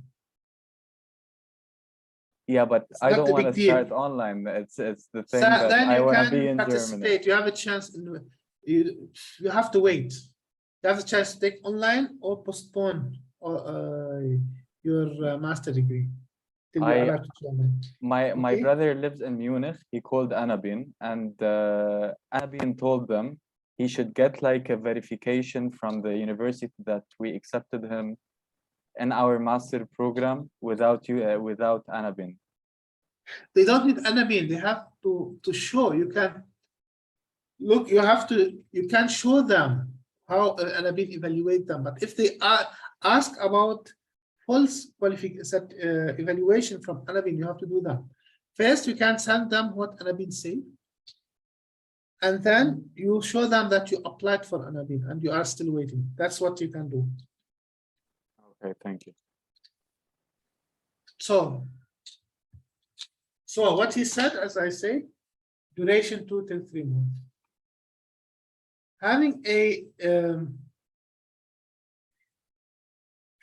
Yeah, but I don't want to start online. It's the thing that I want to be in Germany. You have a chance. You have to wait. You have the chance to take online or postpone your master degree till you arrive to Germany. My brother lives in Munich. He called Anabin, and Anabin told them he should get like a verification from the university that we accepted him in our master program without Anabin. They don't need Anabin. They have to show. You can look. You can show them how Anabin evaluate them. But if they ask about false evaluation from Anabin, you have to do that. First, you can send them what Anabin say, and then you show them that you applied for Anabin and you are still waiting. That's what you can do. Okay, thank you. So what he said, as I say, duration 2 till 3 months. Having a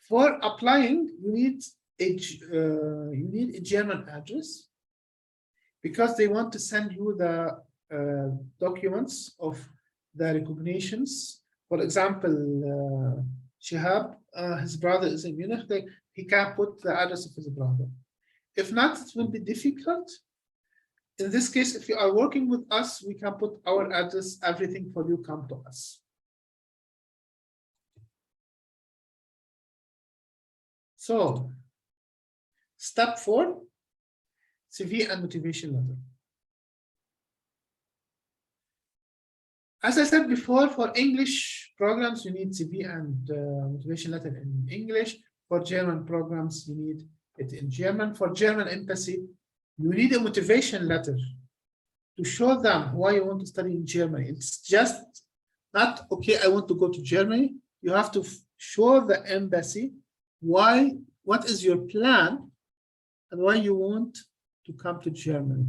for applying, you need a German address, because they want to send you the documents of the recognitions. For example, Shihab, his brother is in Munich. He can put the address of his brother. If not, it will be difficult. In this case, if you are working with us, we can put our address, everything for you come to us. So, step 4, CV and motivation letter. As I said before, for English programs, you need CV and motivation letter in English. For German programs, you need it in German. For German embassy, you need a motivation letter to show them why you want to study in Germany. It's just not, okay, I want to go to Germany. You have to show the embassy what is your plan and why you want to come to Germany.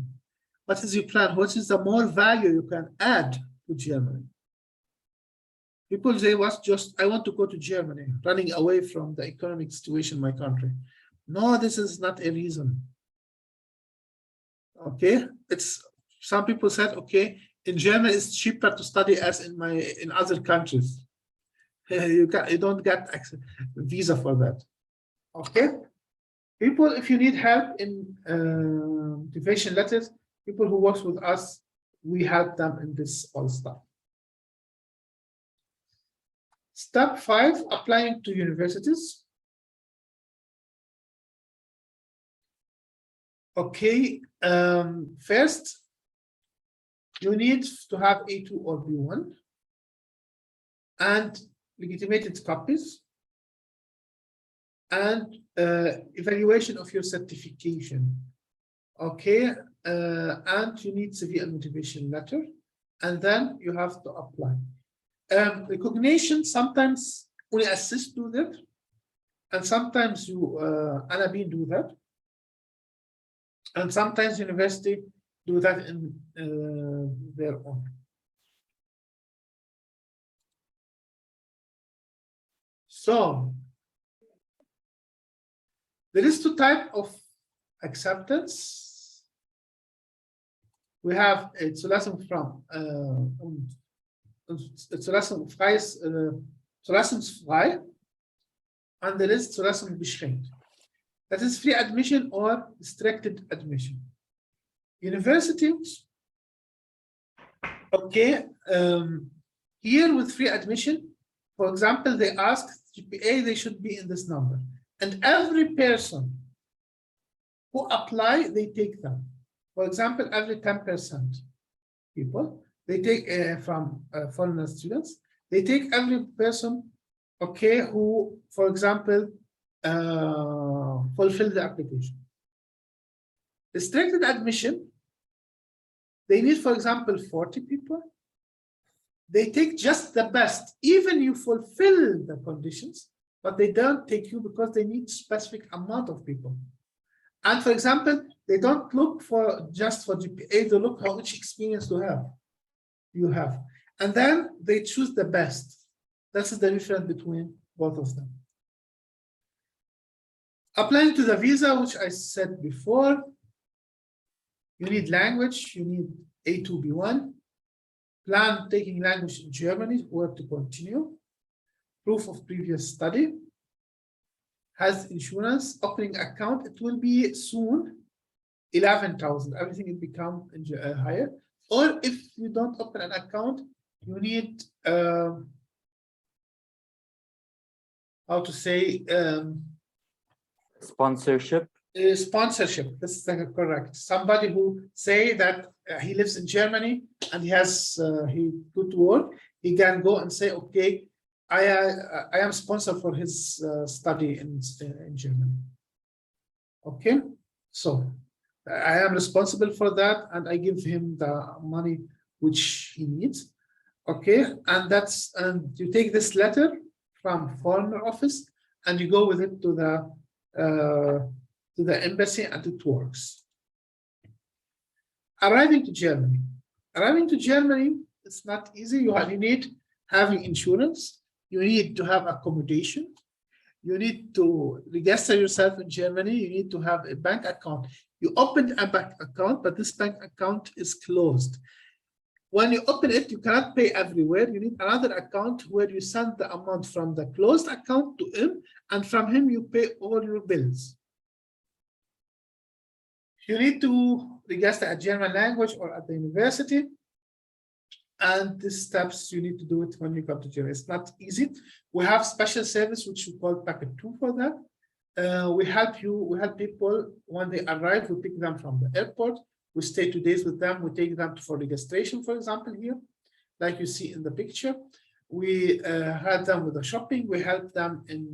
What is your plan? What is the more value you can add to Germany? People say, I want to go to Germany, running away from the economic situation in my country. No, this is not a reason. Okay, some people said, okay, in Germany it's cheaper to study as in other countries. You don't get a visa for that. Okay, people, if you need help in motivation letters, people who work with us, we help them in this all stuff. Step 5, applying to universities. Okay, first, you need to have A2 or B1 and legitimated copies and evaluation of your certification. Okay, and you need CV and motivation letter, and then you have to apply. Recognition, sometimes only assist do that, and sometimes you Anabin do that, and sometimes university do that in their own. So there is 2 types of acceptance. We have a Zulassung from Zulassungsfrei, and there is Zulassung beschränkt. That is free admission or restricted admission. Universities, okay, here with free admission, for example, they ask GPA, they should be in this number. And every person who apply, they take them. For example, every 10% people, they take from foreigner students, they take every person, okay, who, for example, fulfill the application. Restricted admission, they need, for example, 40 people. They take just the best, even you fulfill the conditions, but they don't take you because they need specific amount of people. And for example, they don't look for just for GPA, they look how much experience you have. And then they choose the best. That's the difference between both of them. Applying to the visa, which I said before, you need language, you need A2, B1. Plan taking language in Germany, where to continue. proof of previous study, has insurance, opening account, it will be soon 11,000. Everything will become higher. Or if you don't open an account, you need how to say Sponsorship. Sponsorship. This is correct. Somebody who say that he lives in Germany and he has he good work. He can go and say, okay, I am sponsored for his study in Germany. Okay, so I am responsible for that, and I give him the money which he needs. Okay, and that's, and you take this letter from foreign office and you go with it to the embassy, and it works. Arriving to Germany. Arriving to Germany, it's not easy. You need having insurance. You need to have accommodation. You need to register yourself in Germany. You need to have a bank account. You opened a bank account, but this bank account is closed. When you open it, you cannot pay everywhere. You need another account where you send the amount from the closed account to him, and from him you pay all your bills. You need to register at German language or at the university. And these steps, you need to do it when you come to Germany. It's not easy. We have special service, which we call packet 2 for that. We help people when they arrive. We pick them from the airport. We stay 2 days with them. We take them for registration, for example, here, like you see in the picture. We help them with the shopping. We help them in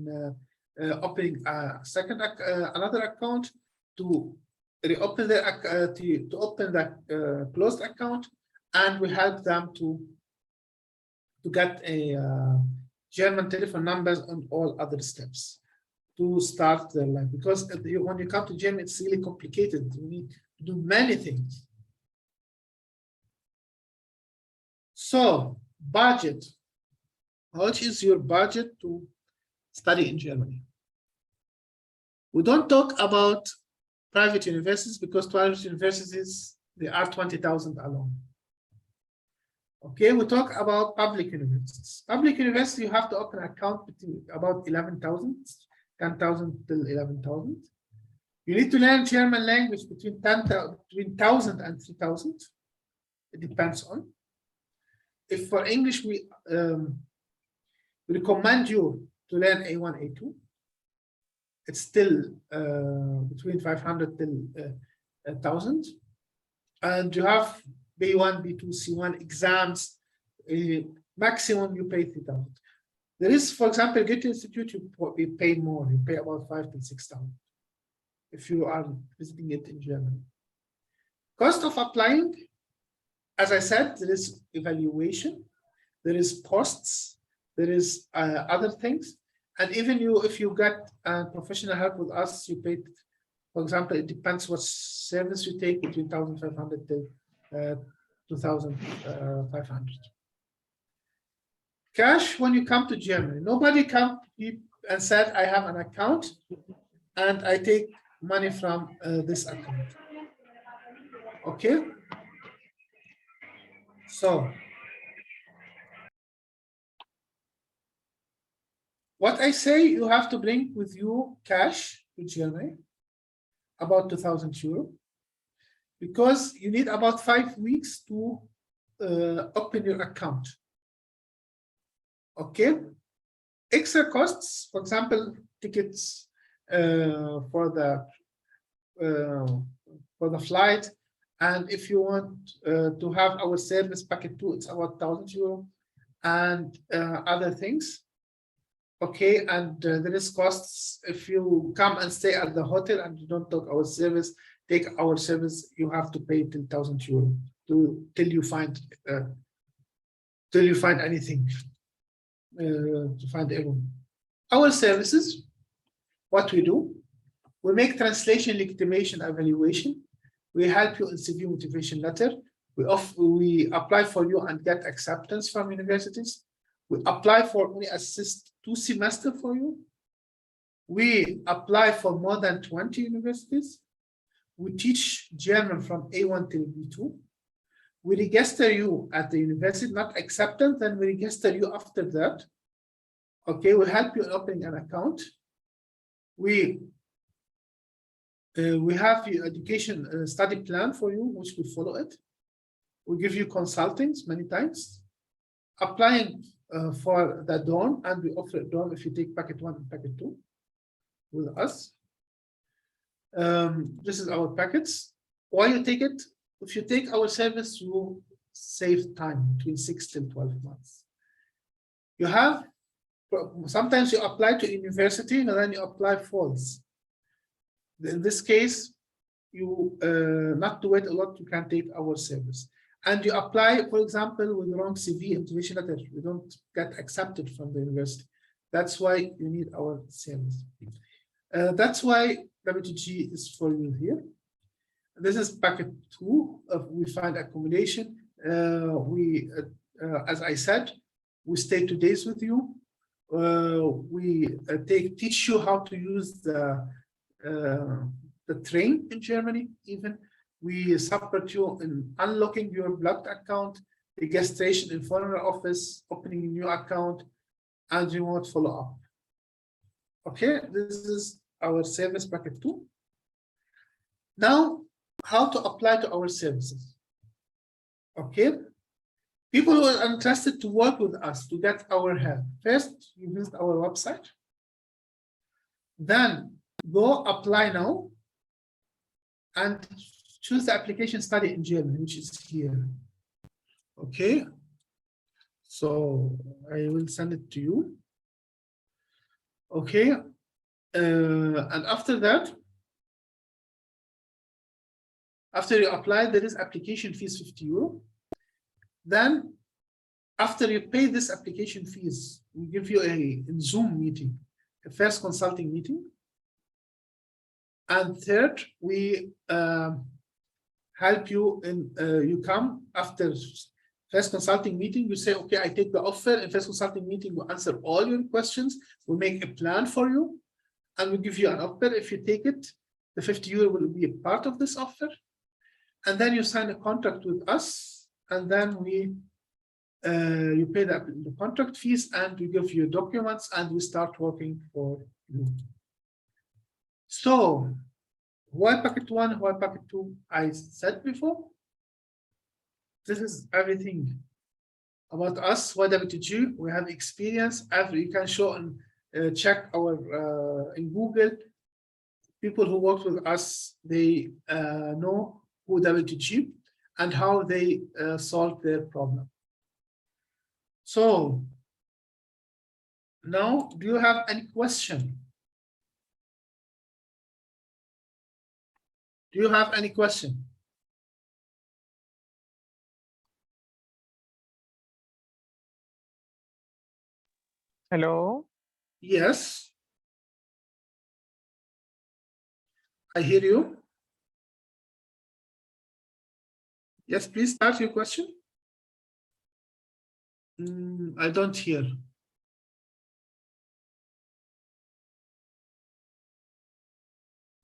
opening another account, to reopen their to open the closed account, and we help them to get a German telephone numbers and all other steps to start their life. Because when you come to Germany, it's really complicated. You need to do many things. So, budget. How much is your budget to study in Germany? We don't talk about private universities, because private universities, they are 20,000 alone. Okay, we talk about public universities. Public university, you have to open an account between about 11,000, 10,000 till 11,000. You need to learn German language between 1,000 and 3,000. It depends on. If for English, we recommend you to learn A1, A2. It's still between 500 till 1,000. And you have B1, B2, C1 exams. Maximum you pay 3,000. There is, for example, Goethe Institute, you pay more. You pay about 5,000 to 6,000 if you are visiting it in Germany. Cost of applying, as I said, there is evaluation, there is posts, there is other things. And even if you get professional help with us, you pay, for example, it depends what service you take, between 1,500 to 2,500. Cash, when you come to Germany, nobody come and said, I have an account and I take money from this account. Okay? So, what I say, you have to bring with you cash to Germany, about 2,000 euro, because you need about 5 weeks to open your account. Okay? Extra costs, for example, tickets for the flight, and if you want to have our service packet 2, it's about 1,000 euro, and other things. Okay, and there is costs if you come and stay at the hotel and you don't take our service, you have to pay 10,000 euro till you find anything to find everyone. Our services, what we do, we make translation, legitimation, evaluation. We help you in CV motivation letter. We apply for you and get acceptance from universities. We apply for only assist 2 semesters for you. We apply for more than 20 universities. We teach German from A1 till B2. We register you at the university, not acceptance, then we register you after that. Okay, we'll help you in opening an account. We have your education study plan for you, which we follow it. We give you consultings many times. Applying for the dorm, and we offer a dorm if you take packet 1 and packet 2 with us. This is our packets. Why you take it? If you take our service, you save time between 6 till 12 months. You have, sometimes you apply to university and then you apply false. In this case, you not to wait a lot, you can take our service. And you apply, for example, with the wrong CV, motivation letter, you don't get accepted from the university. That's why you need our service. That's why WTG is for you here. This is packet 2 of we find accommodation. As I said, we stay 2 days with you. We teach you how to use the train in Germany even. We support you in unlocking your blocked account, registration in foreign office, opening a new account, and remote follow-up. Okay, this is our service packet 2. Now, how to apply to our services. Okay, people who are interested to work with us to get our help. First, you visit our website. Then go apply now and choose the application study in German, which is here. Okay, so I will send it to you. Okay, and after that, after you apply, there is application fees 50 euro. Then, after you pay this application fees, we give you a Zoom meeting, a first consulting meeting. And third, we help you in, you come after first consulting meeting, you say, okay, I take the offer. In first consulting meeting, we'll answer all your questions. We'll make a plan for you and we'll give you an offer. If you take it, the 50 euro will be a part of this offer. And then you sign a contract with us. And then we, you pay the contract fees and we give you documents and we start working for you. So, why packet 1, why packet 2? I said before. This is everything about us. Why WTG? We have experience. You can show and check our in Google. People who work with us, they know who WTG and how they solve their problem. So now, do you have any question? Do you have any question? Hello. Yes. I hear you. Yes, please start your question. I don't hear.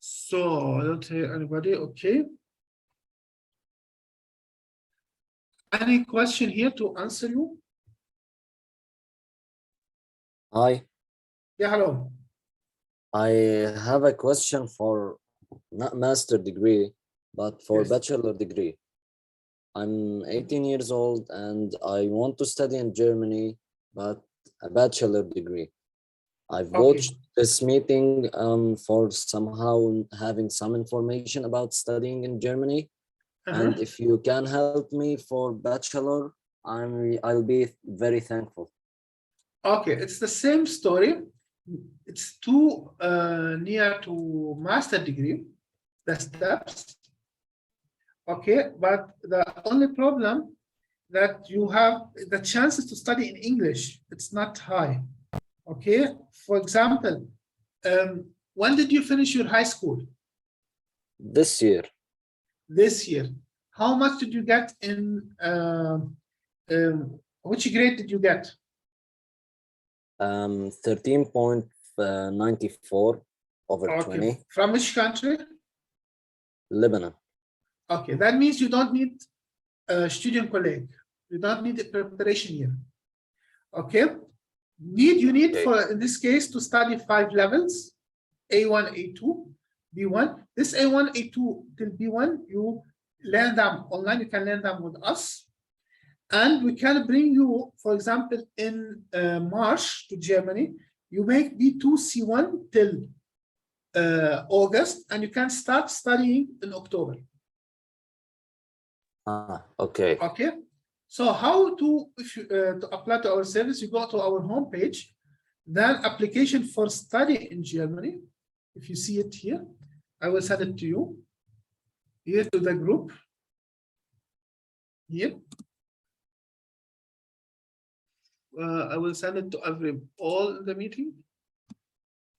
So I don't hear anybody. Okay. Any question here to answer you? Hi, Yeah, hello. I have a question for not master degree, but for Yes. bachelor degree. I'm 18 years old and I want to study in Germany, but a bachelor degree. I've watched this meeting for somehow having some information about studying in Germany. And if you can help me for bachelor, I'll be very thankful. Okay, it's the same story. It's too near to master degree, the steps. Okay, but the only problem that you have the chances to study in English, it's not high. Okay, for example, when did you finish your high school? This year. This year. How much did you get in, which grade did you get? 13.94 over 20. From which country? Lebanon. Okay, that means you don't need a student colleague. You don't need a preparation year. Okay, You need Okay. for, in this case, to study 5 levels, A1, A2, B1. This A1, A2 till B1, you learn them online, you can learn them with us. And we can bring you, for example, in March to Germany, you make B2, C1 till August, and you can start studying in October. Okay. Okay. So how to, if you, to apply to our service, you go to our homepage, then application for study in Germany. If you see it here, I will send it to you. Here to the group. Here. I will send it to all in the meeting.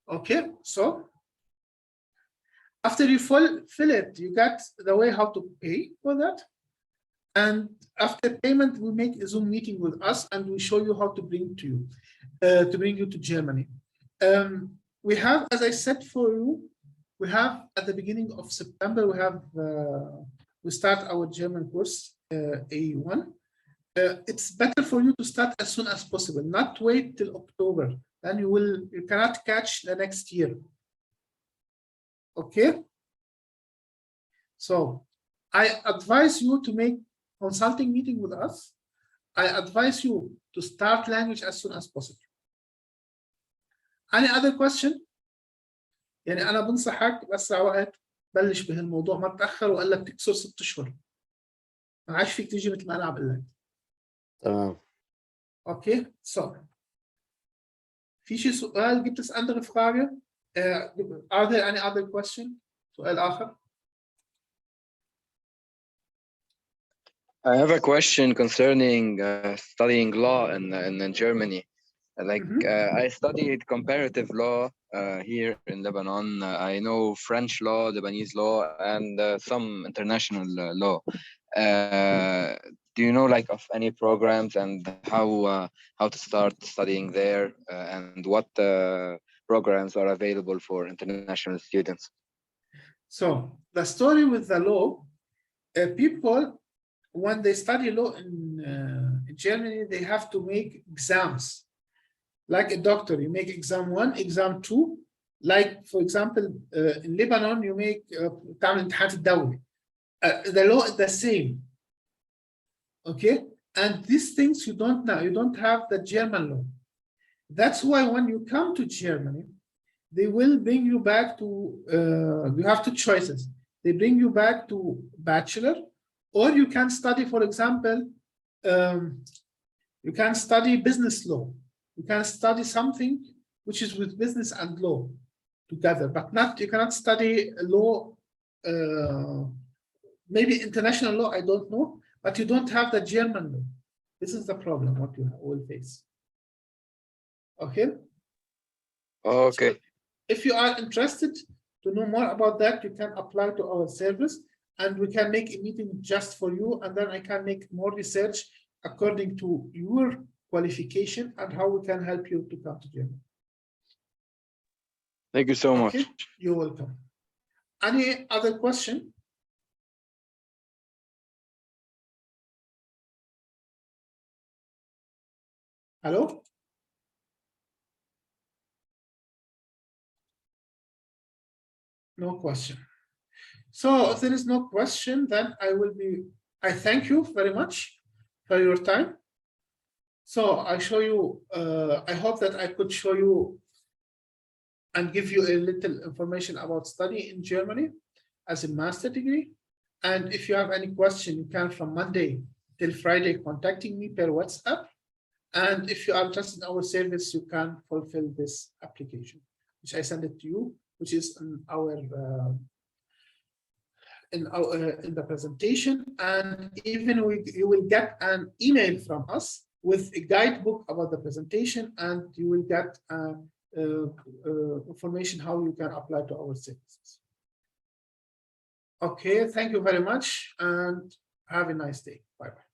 Okay, so after you fill it, you get the way how to pay for that. And after payment, we make a Zoom meeting with us and we show you how to bring you to Germany. We have, as I said for you, we have at the beginning of September, we start our German course, A1. It's better for you to start as soon as possible, not wait till October. Then you cannot catch the next year. Okay. So I advise you to make consulting meeting with us. I advise you to start language as soon as possible. Any other question؟ يعني أنا بنصحك بأسرع وقت بلش بهالموضوع، ما تأخر وقال لك تكسر 6 أشهر. ما عادش فيك تيجي مثل ما أنا عم بقول لك. تمام. Okay, so. في شي سؤال؟ gibt es andere Frage? Are there any other question? سؤال آخر؟ I have a question concerning studying law in Germany. Like I studied comparative law here in Lebanon. I know French law, Lebanese law, and some international law. Do you know like of any programs and how to start studying there and what programs are available for international students? So the story with the law, people, when they study law in Germany, they have to make exams. Like a doctor, you make exam 1, exam 2. Like, for example, in Lebanon, you make تعمل امتحانات الدولي. The law is the same. Okay? And these things you don't know. You don't have the German law. That's why when you come to Germany, they will bring you back to, you have 2 choices. They bring you back to bachelor, or you can study, for example, you can study business law. You can study something which is with business and law together, but not, you cannot study law, maybe international law, I don't know, but you don't have the German law. This is the problem, what you will face. Okay? Okay. So if you are interested to know more about that, you can apply to our service and we can make a meeting just for you, and then I can make more research according to your qualification and how we can help you to come to Germany. Thank you so much. You're welcome. Any other question? Hello? No question. So if there is no question, then I thank you very much for your time. So I show you, I hope that I could show you and give you a little information about study in Germany as a master degree. And if you have any question, you can from Monday till Friday contacting me per WhatsApp. And if you are interested in our service, you can fulfill this application, which I send it to you, which is in our in the presentation. And even you will get an email from us with a guidebook about the presentation, and you will get information how you can apply to our services. Okay, thank you very much and have a nice day. Bye-bye.